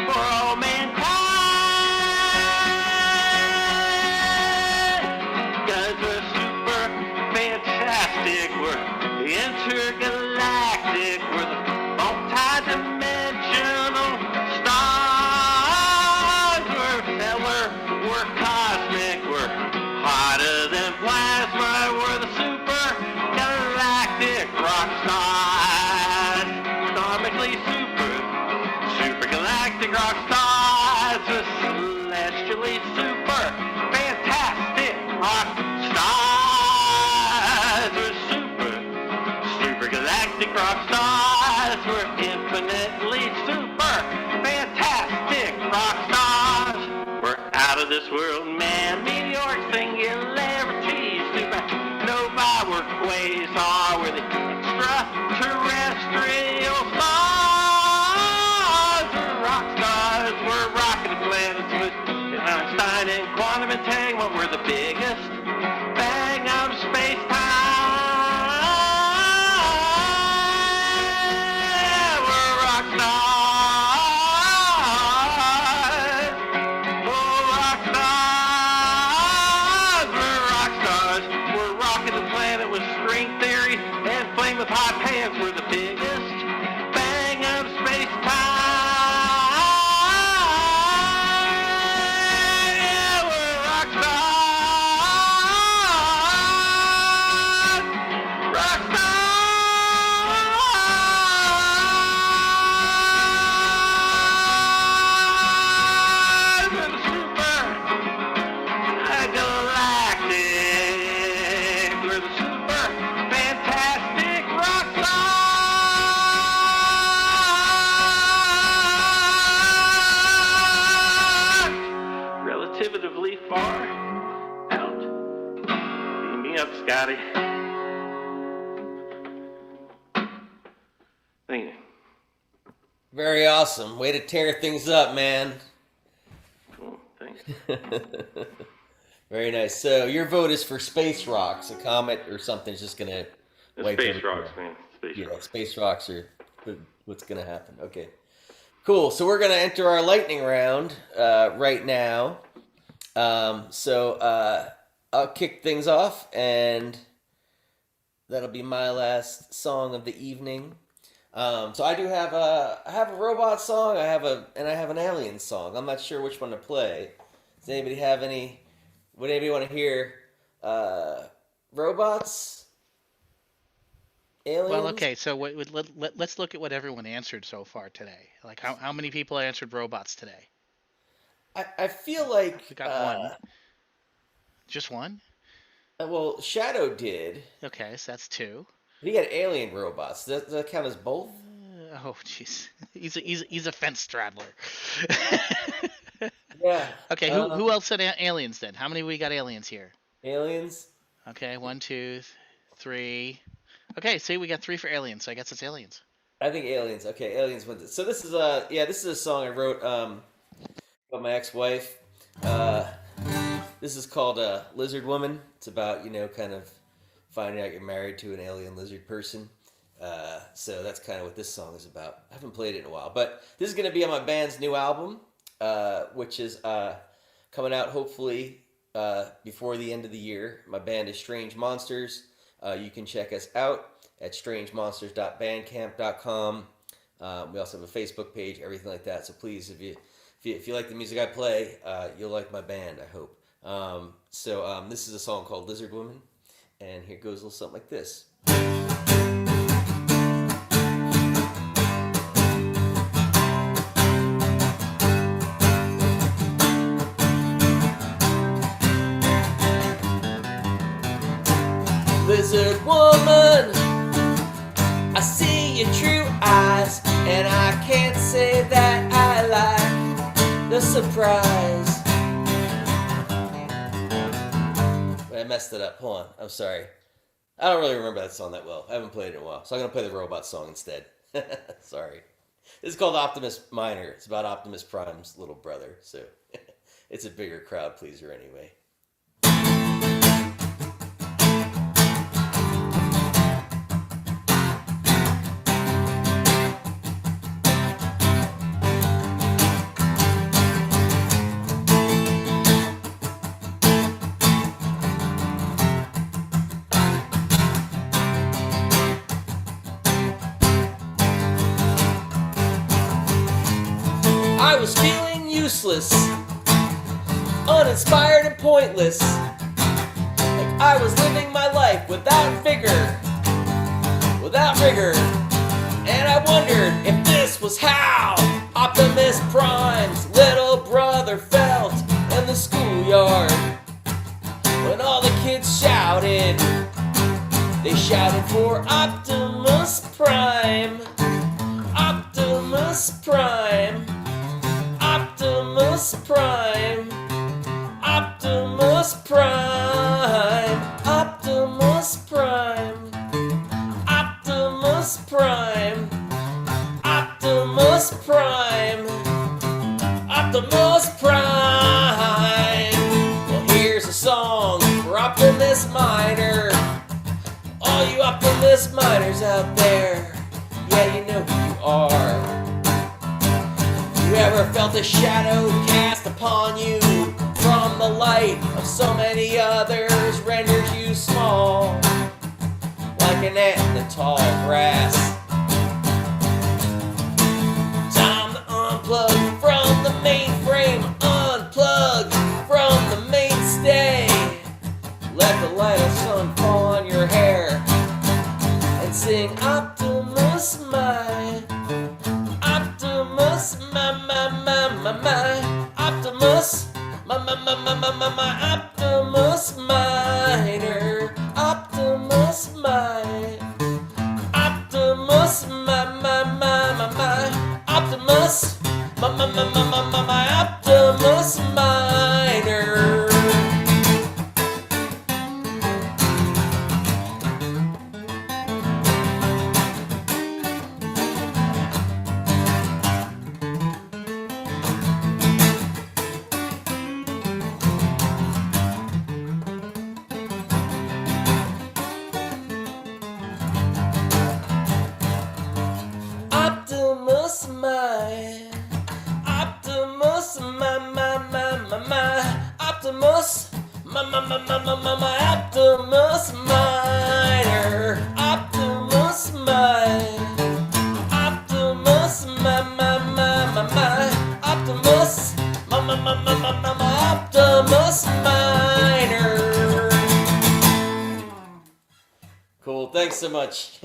for all mankind. 'Cause we're super fantastic, we're intergalactic, we're the multi-dimensional stars. We're cosmic, we're hotter than plasma, we're the super galactic rock stars. Cosmically super, super galactic rock stars. We're celestially super fantastic rock stars. We're super, super galactic rock stars. We're infinitely super fantastic rock stars. We're out of this world, man. Meteoric singularities, supernova, we're quasar, we're the extraterrestrial stars. We're rock stars, we're rocking the planets with Einstein and quantum entanglement. We're the biggest bang of space-time. We're rock stars. Oh, rock stars. We're rock stars. We're rocking the planet with string theory and flame with hot pants. We're the biggest bang of space-time. Yeah, we're rock stars. Rock stars. We're the super galactic. We're the super fantastic rock stars. Relatively far out. Beam me up, Scotty. Thank you. Very awesome. Way to tear things up, man. Cool. Thank Thanks. Very nice. So your vote is for Space Rocks. A comet or something's just gonna wipe Space everything rocks, out. man. Space Yeah, rocks. Space Rocks are what's gonna happen. Okay, cool. So we're gonna enter our lightning round right now. I'll kick things off, and that'll be my last song of the evening. So I do have a robot song. I have an alien song. I'm not sure which one to play. Does anybody have any? Would anybody want to hear robots? Aliens? Well, okay. So let's look at what everyone answered so far today. Like how many people answered robots today? I feel like We got one. Just one? well, Shadow did. Okay, so that's two. He had alien robots. Does that count as both? Oh, jeez. He's a fence straddler. Yeah. Okay, who else said aliens then? How many we got aliens here? Aliens? Okay, 1, 2, 3. Okay, see, we got 3 for aliens, so I guess it's aliens. I think aliens. Okay, aliens wins it. So this is a song I wrote about my ex-wife. This is called Lizard Woman. It's about, kind of finding out you're married to an alien lizard person. So that's kind of what this song is about. I haven't played it in a while, but this is going to be on my band's new album, which is coming out hopefully before the end of the year. My band is Strange Monsters. You can check us out at strangemonsters.bandcamp.com. We also have a Facebook page, everything like that. So please, if you like the music I play, you'll like my band, I hope. This is a song called Lizard Woman, and here goes a little something like this. Lizard woman, I see your true eyes, and I can't say that I like the surprise. Wait, I messed it up. Hold on. I'm sorry. I don't really remember that song that well. I haven't played it in a while, so I'm going to play the robot song instead. Sorry. This is called Optimus Minor. It's about Optimus Prime's little brother, so it's a bigger crowd pleaser anyway. I was feeling useless, uninspired and pointless, like I was living my life without vigor, without rigor, and I wondered if this was how Optimus Prime's little brother felt in the schoolyard. When all the kids shouted, they shouted for Optimus Prime, Optimus Prime. Optimus Prime, Optimus Prime, Optimus Prime, Optimus Prime, Optimus Prime, Optimus Prime. Well, here's a song for Optimus Minor. All you Optimus Minors out there, yeah, you know who you are. You ever felt a shadow cast upon you from the light of so many others renders you small, like an ant in the tall grass? Time to unplug from the mainframe, unplug from the mainstay. Let the light of sun fall on your hair and sing Optimus Mine. Optimus, my, Optimus, my, Optimus Minor, Optimus Mine, Optimus, my, Optimus, my, Optimus Minor. Optimus, my Optimus Minor. Optimus Mine. Optimus, my Optimus, my Optimus Minor. Cool, thanks so much.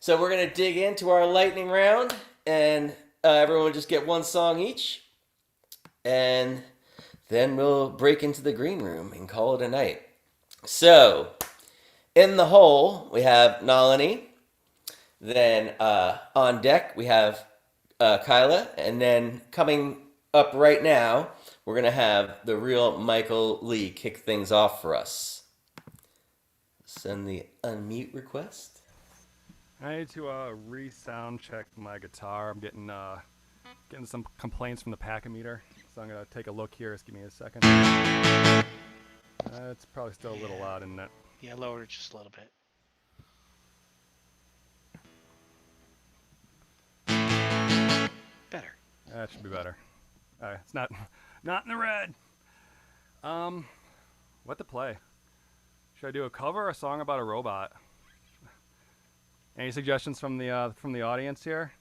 So we're gonna dig into our lightning round, and everyone just get one song each, and then we'll break into the green room and call it a night. So, in the hole, we have Nalini. Then on deck, we have Kyla. And then coming up right now, we're going to have the real Michael Lee kick things off for us. Send the unmute request. I need to re-sound check my guitar. I'm getting some complaints from the packometer, so I'm gonna take a look here. Just give me a second. It's probably still a little loud, isn't it? Yeah, lower it just a little bit. Better. That should be better. All right, it's not in the red. What to play? Should I do a cover or a song about a robot? Any suggestions from the audience here?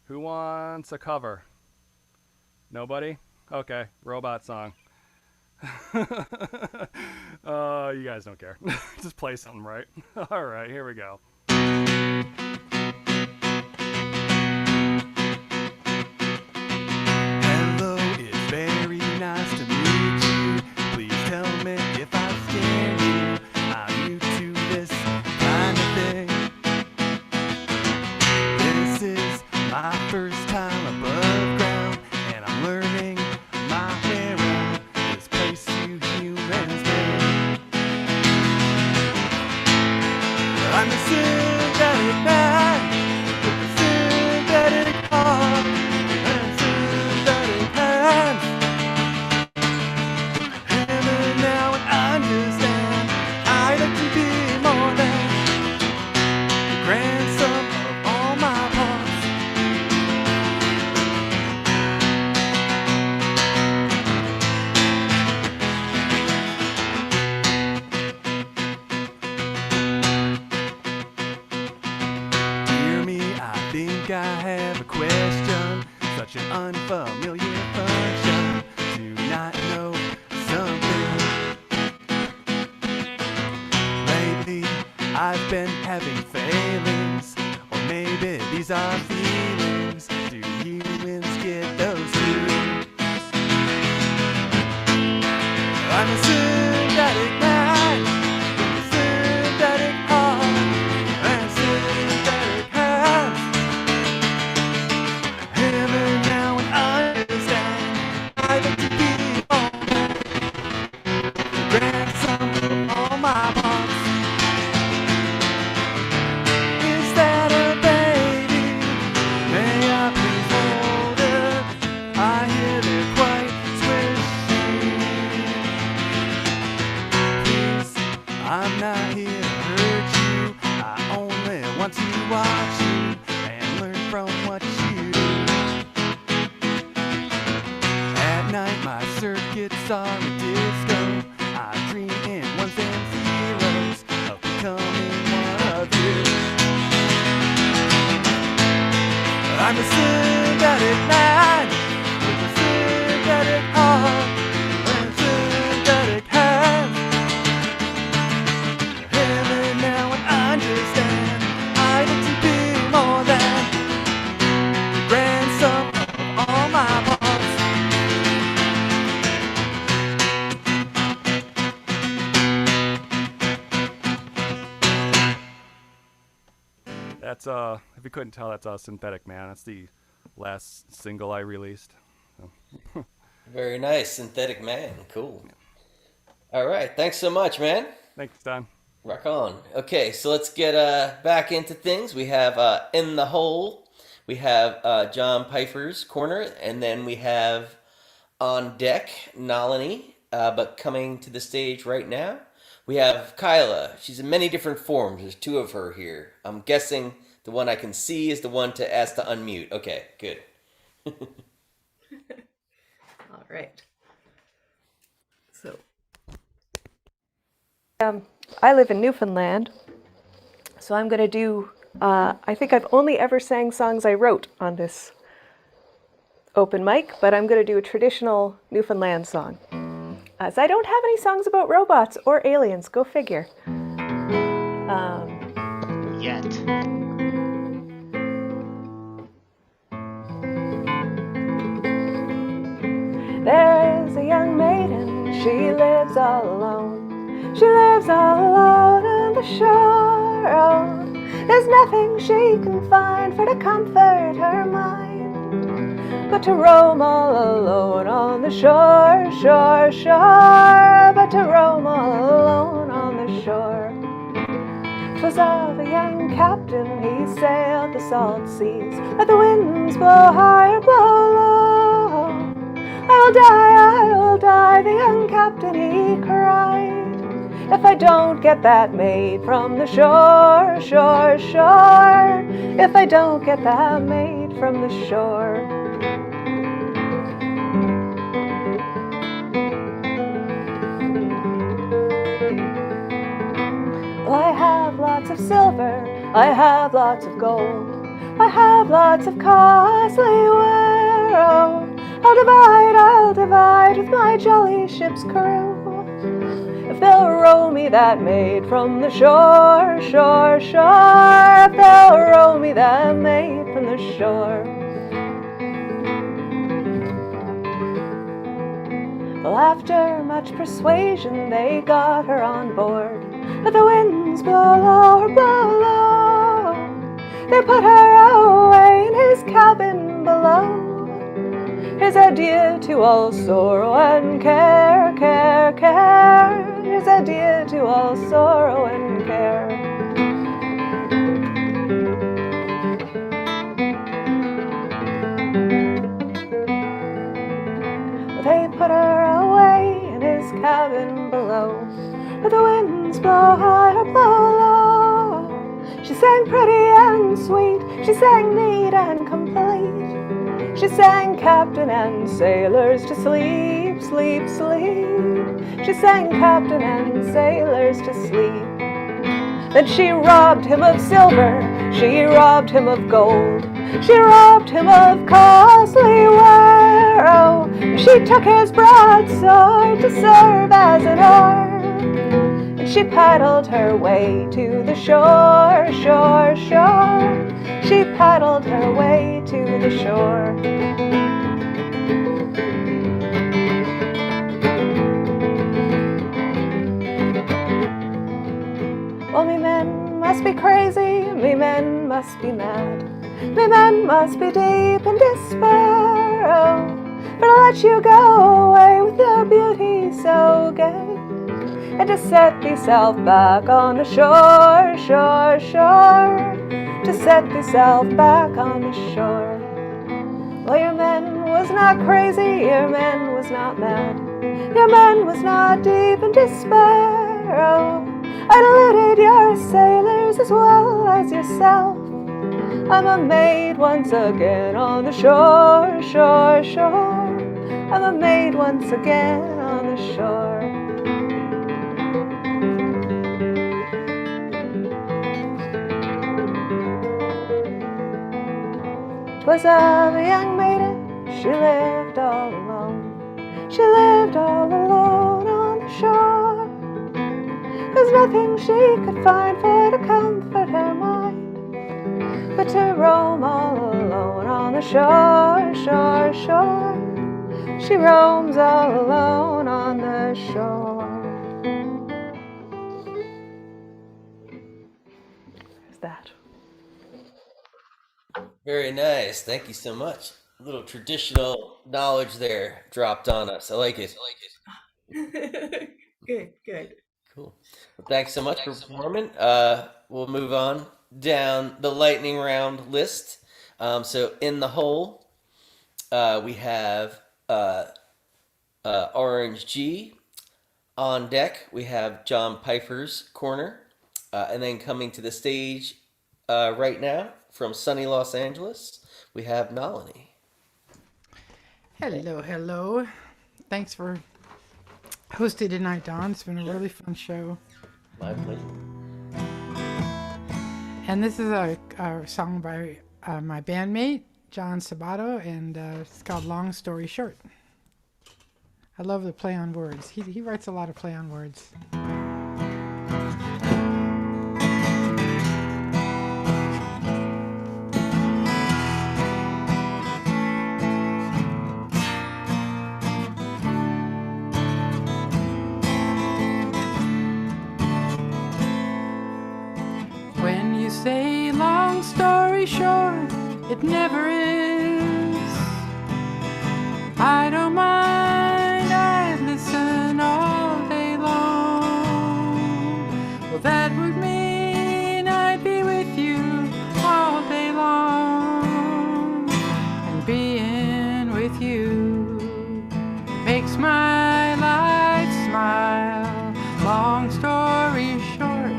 Who wants a cover? Nobody? Okay, robot song. You guys don't care. Just play something, right? All right, here we go. Hello, it's very nice to meet you. Please tell me if I scare you. I'm new to this kind of thing. This is my first time above ground, and I'm learning my way around this place you humans made. I'm a synthetic man with a synthetic heart and synthetic hands. And now I understand I'd like to be more than the grandson of all my parts. Dear me, I think I have a question. Such an unfamiliar function. Do not know something. Lately, I've been having failings, or maybe these are feelings. Do humans get those too? I'm a synthetic man with a synthetic heart and synthetic hands. Heaven now and I understand I'd like to be more than the grandson of all my parts. Is that a baby? May I please hold it? I hear they're quite squishy. Please, I'm not here to hurt you. I only want to watch you and learn from what you do. At night, my circuits are a disco. I dream in ones and zeros of becoming one of you. I'm a synthetic man with a synthetic heart and synthetic hands. Heaven now and understand I'd like to be more than the grandson of all my parts. That's if you couldn't tell, that's Synthetic Man. That's the last single I released. So. Very nice, Synthetic Man. Cool. All right, thanks so much, man. Thanks, Don. Rock on. Okay, so let's get back into things. We have In the Hole. We have John Pfeiffer's Corner, and then we have On Deck, Nalini. But coming to the stage right now, we have Kyla. She's in many different forms. There's two of her here. I'm guessing the one I can see is the one to ask to unmute. Okay, good. All right. I live in Newfoundland, so I'm going to do, I think I've only ever sang songs I wrote on this open mic, but I'm going to do a traditional Newfoundland song. As I don't have any songs about robots or aliens, go figure. Yet. There is a young maiden, she lives all alone. She lives all alone on the shore. Oh, there's nothing she can find for to comfort her mind, but to roam all alone on the shore, shore, shore. But to roam all alone on the shore. 'Twas of a young captain, he sailed the salt seas. Let the winds blow high or blow low, I will die, the young captain, he cried, if I don't get that maid from the shore, shore, shore. If I don't get that maid from the shore. Well, I have lots of silver, I have lots of gold, I have lots of costly ware. Oh, I'll divide with my jolly ship's crew, if they'll row me that maid from the shore, shore, shore. If they'll row me that maid from the shore. Well, after much persuasion, they got her on board. Let the winds blow low or blow low, they put her away in his cabin below. Here's adieu to all sorrow and care, care, care. Here's adieu to all sorrow and care. They put her away in his cabin below. Let the winds blow high or blow low, she sang pretty and sweet, she sang neat and complete. She sang captain and sailors to sleep, sleep, sleep. She sang captain and sailors to sleep. Then she robbed him of silver, she robbed him of gold, she robbed him of costly ware. Oh, she took his broadsword to serve as an oar, and she paddled her way to the shore, shore, shore. She paddled her way to the shore. Well, me men must be crazy, me men must be mad, me men must be deep in despair. Oh, but I'll let you go away with your beauty so gay, and to set thyself back on the shore, shore, shore. To set thyself back on the shore. Well, your man was not crazy, your man was not mad, your man was not deep in despair. Oh, I deluded your sailors as well as yourself. I'm a maid once again on the shore, shore, shore. I'm a maid once again on the shore. 'Twas of a young maiden, she lived all alone. She lived all alone on the shore. There's nothing she could find for to comfort her mind, but to roam all alone on the shore, shore, shore. She roams all alone on the shore. There's that. Very nice. Thank you so much. A little traditional knowledge there dropped on us. I like it. Good, good. Cool. Well, thanks so much for performing. We'll move on down the lightning round list. So in the hole, we have Orange G. On deck, we have John Pfeiffer's Corner. And then coming to the stage right now from sunny Los Angeles, we have Nalini. Hello, hello. Thanks for hosting tonight, Don. It's been a really fun show. My pleasure. And this is a song by my bandmate, John Sabato, and it's called Long Story Short. I love the play on words. He writes a lot of play on words. When you say long story short, it never is. I don't mind, I'd listen all day long. Well, that would mean I'd be with you all day long. And being with you makes my life smile. Long story short,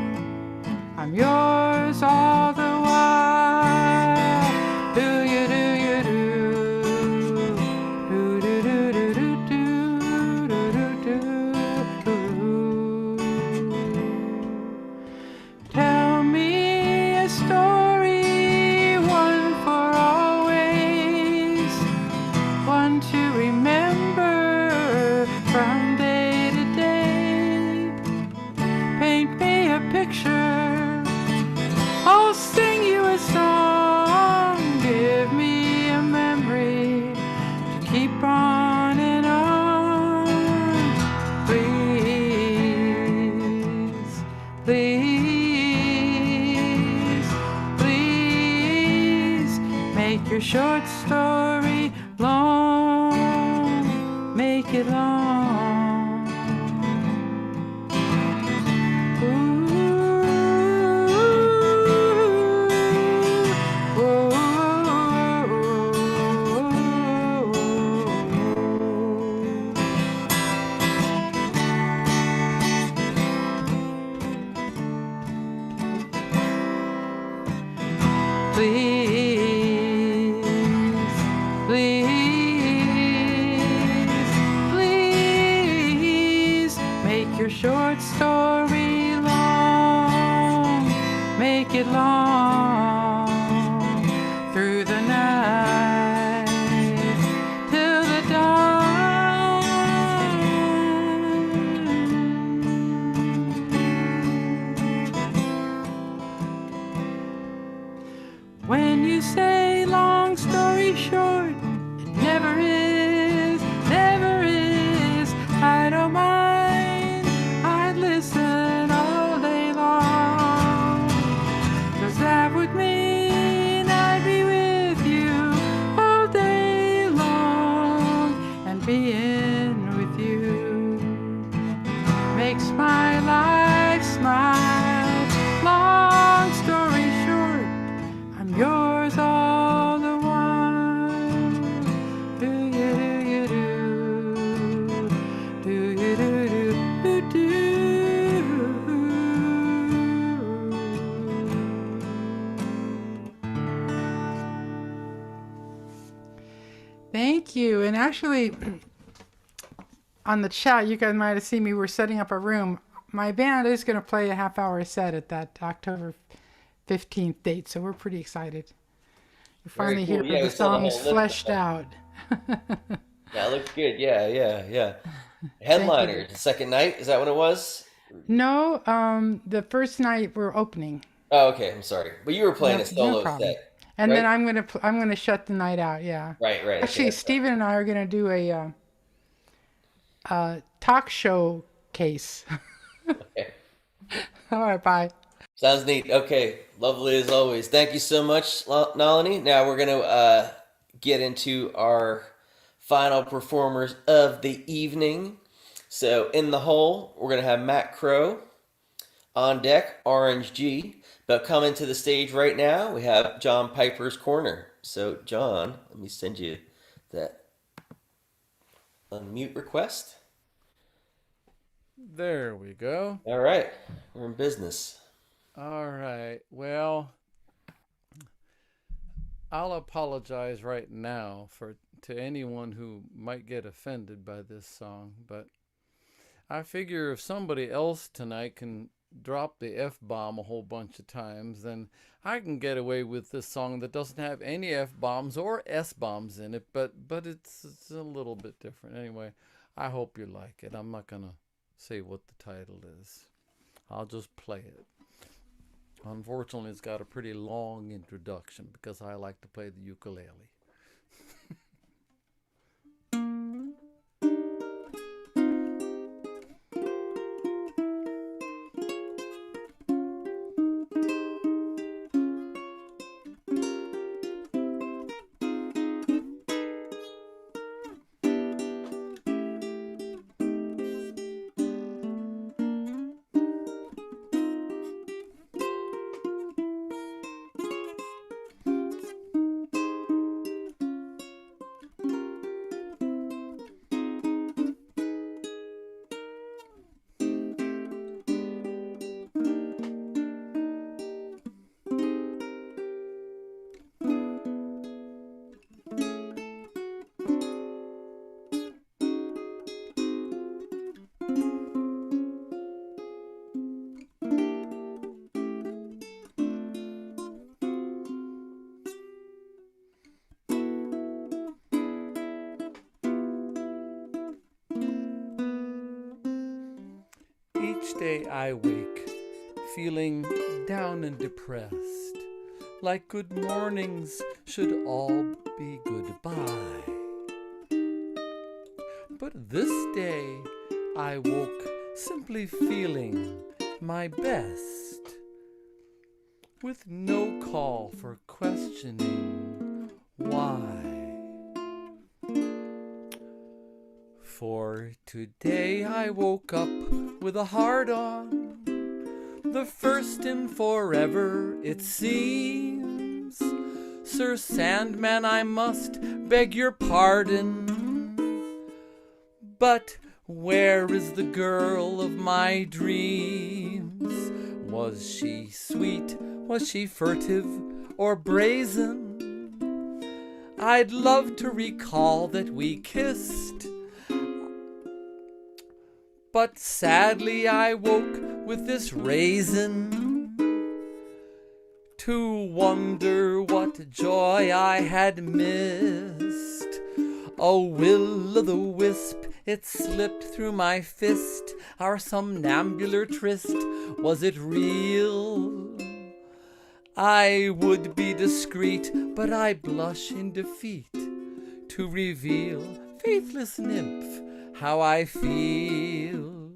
I'm yours all the while. Do you, do you, do? Do, do, do, do, do, do, do, do, do. Tell me a story, one for always, one to remember from day to day. Paint me a picture, I'll sing you a song. Give me a memory to keep on and on. Please, please, please make your short story long. Make it long. Ooh. Please, please, please make your short story long. Make it long through the night till the dawn. When you say long story short, it never is, never is. I don't mind, I'd listen all day long. 'Cause that would mean I'd be with you all day long. And being with you makes my life smile. Long story short, I'm yours all the while. Do you, do you, do? Do you, do, do, do, do? Thank you. And actually, on the chat, you guys might have seen me. We're setting up a room. My band is going to play a half-hour set at that October 15th date, so we're pretty excited. We finally cool. hear Yeah, we the saw the whole songs list fleshed of out. Yeah, it looks good. Yeah. Headliner, the second night, is that what it was? No, the first night we're opening. Oh, okay. I'm sorry, but you were playing No, a no solo problem. set, And right? then I'm gonna shut the night out. Yeah. Right. Okay, Actually, that's Stephen and I are gonna do a talk show case. okay. All right, bye. Sounds neat. Okay, lovely as always. Thank you so much, Nalini. Now we're gonna get into our final performers of the evening. So in the hole, we're gonna have Matt Crow. On deck, Orange G. But coming to the stage right now, we have John Piper's Corner. So John, let me send you that unmute request. There we go. All right, we're in business. All right. Well, I'll apologize right now to anyone who might get offended by this song, but I figure if somebody else tonight can drop the F-bomb a whole bunch of times, then I can get away with this song that doesn't have any F-bombs or S-bombs in it, but it's a little bit different. Anyway, I hope you like it. I'm not going to say what the title is. I'll just play it. Unfortunately, it's got a pretty long introduction because I like to play the ukulele. Each day I wake feeling down and depressed, like good mornings should all be goodbye. But this day I woke simply feeling my best, with no call for questioning why. For today I woke up with a heart-on, the first in forever it seems. Sir Sandman, I must beg your pardon, but where is the girl of my dreams? Was she sweet? Was she furtive or brazen? I'd love to recall that we kissed, but sadly I woke with this raisin to wonder what joy I had missed. Oh, will-o'-the-wisp, it slipped through my fist, our somnambular tryst, was it real? I would be discreet, but I blush in defeat to reveal, faithless nymph, how I feel.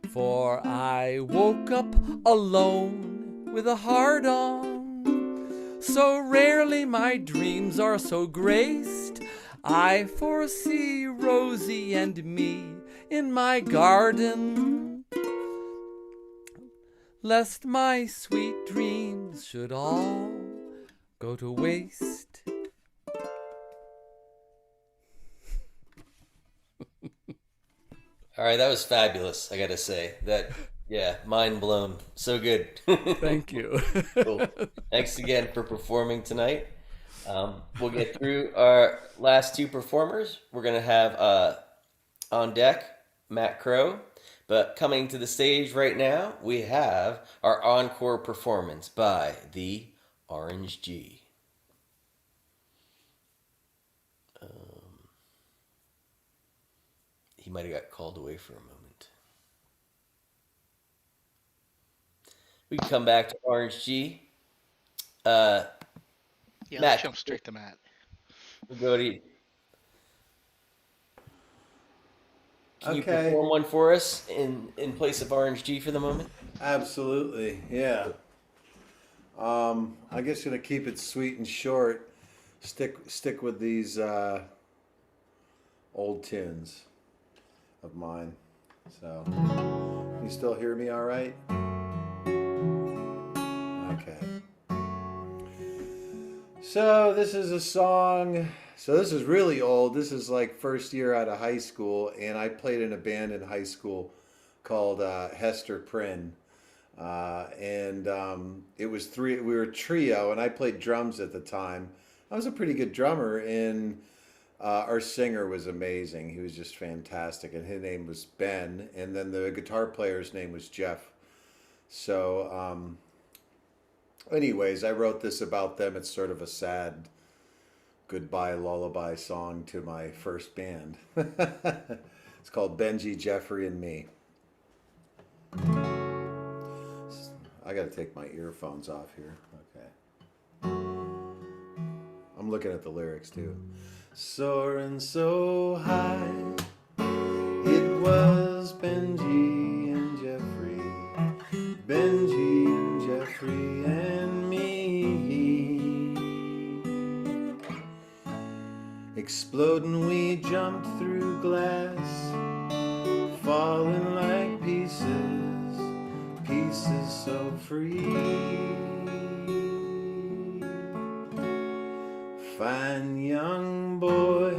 For I woke up alone with a heart-on, so rarely my dreams are so graced. I foresee Rosie and me in my garden, lest my sweet dreams should all go to waste. All right, that was fabulous, I gotta say. That, yeah, mind blown. So good. Thank you. Cool. Thanks again for performing tonight. We'll get through our last two performers. We're going to have on deck Matt Crow, but coming to the stage right now, we have our encore performance by the Orange G. He might have got called away for a moment. We can come back to Orange G. Yeah, Matt, let's jump straight to Matt. We'll go to you. Can you Okay. perform one for us in place of Orange G for the moment? Absolutely, yeah. I guess gonna keep it sweet and short. Stick with these old tunes of mine. So, you still hear me all right? Okay. So this is a song. So this is really old. This is like first year out of high school, and I played in a band in high school called Hester Prynne. It was we were a trio, and I played drums at the time. I was a pretty good drummer, and our singer was amazing. He was just fantastic, and his name was Ben, and then the guitar player's name was Jeff. So, anyways, I wrote this about them. It's sort of a sad goodbye lullaby song to my first band. It's called Benji, Jeffrey, and Me. I got to take my earphones off here. Okay. I'm looking at the lyrics too. Soaring so high, it was Benji and Jeffrey, Benji and Jeffrey and me. Exploding, we jumped through glass, falling like pieces, pieces so free. Fine young boys,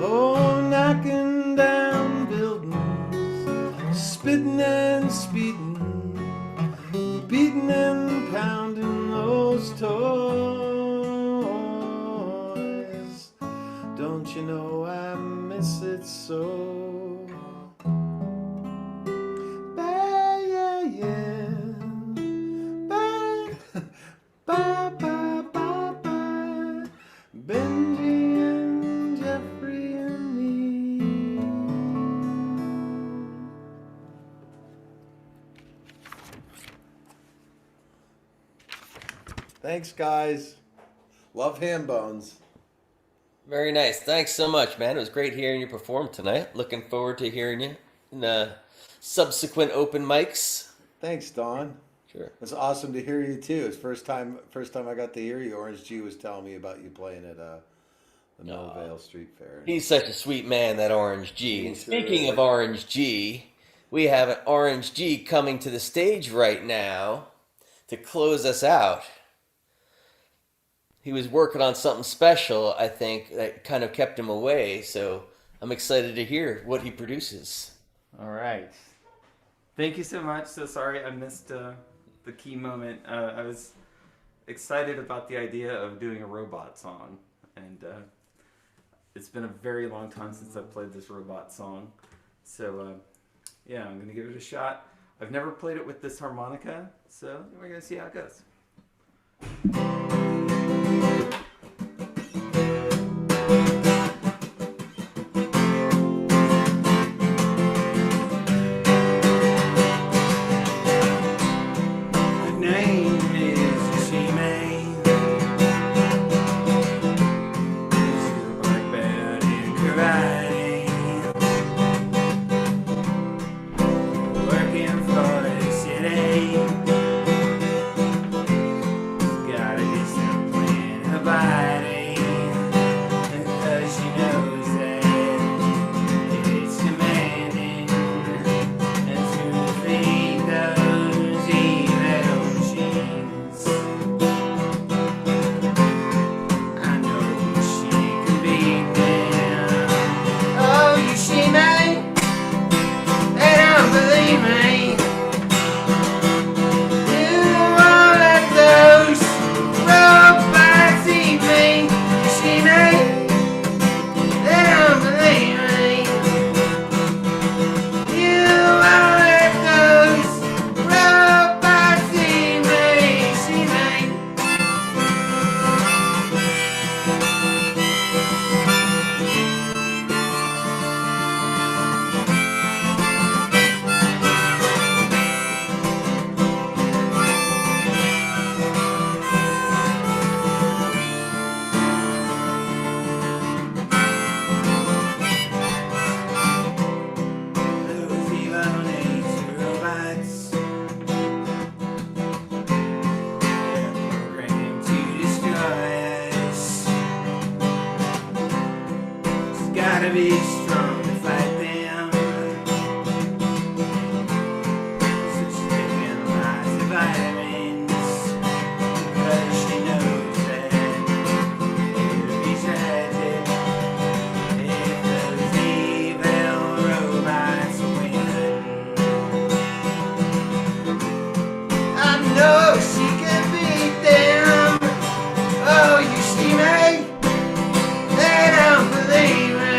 oh, knocking down buildings, spitting and speeding, beating and pounding those toys. Don't you know I miss it so? Ba, yeah, yeah. Ba, ba, ba, ba, ba. Benji and Jeffrey and me. Thanks, guys. Love Hambones. Very nice. Thanks so much, man. It was great hearing you perform tonight. Looking forward to hearing you in subsequent open mics. Thanks, Don. Sure. It's awesome to hear you too. It's first time I got to hear you. Orange G was telling me about you playing at the Millvale Street Fair. He's such a sweet man, that Orange G. And Sure speaking is. of Orange G, we have an Orange G coming to the stage right now to close us out. He was working on something special, I think, that kind of kept him away, so I'm excited to hear what he produces. All right. Thank you so much. So sorry I missed the key moment. I was excited about the idea of doing a robot song, and it's been a very long time since I've played this robot song. So yeah, I'm going to give it a shot. I've never played it with this harmonica, so we're going to see how it goes. Gotta be strong to fight them. So she's taking lots of vitamins, 'cause she knows that it'll be tragic if those evil robots win. I know she can beat them. Oh, you see me? They don't believe me.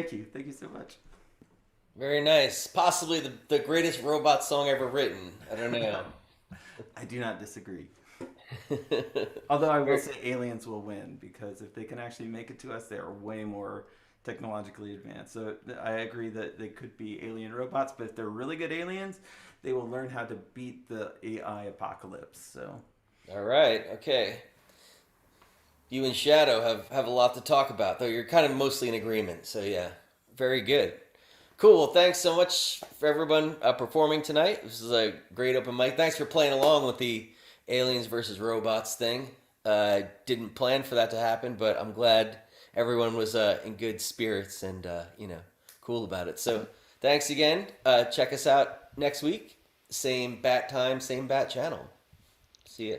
Thank you so much. Very nice. Possibly the greatest robot song ever written. I don't know. I do not disagree. Although I will say aliens will win, because if they can actually make it to us, they are way more technologically advanced. So I agree that they could be alien robots, but if they're really good aliens, they will learn how to beat the AI apocalypse. So. All right. Okay. You and Shadow have a lot to talk about, though you're kind of mostly in agreement. So yeah, very good. Cool. Well, thanks so much for everyone performing tonight. This is a great open mic. Thanks for playing along with the aliens versus robots thing. Didn't plan for that to happen, but I'm glad everyone was in good spirits and cool about it. So thanks again. Check us out next week. Same bat time, same bat channel. See ya.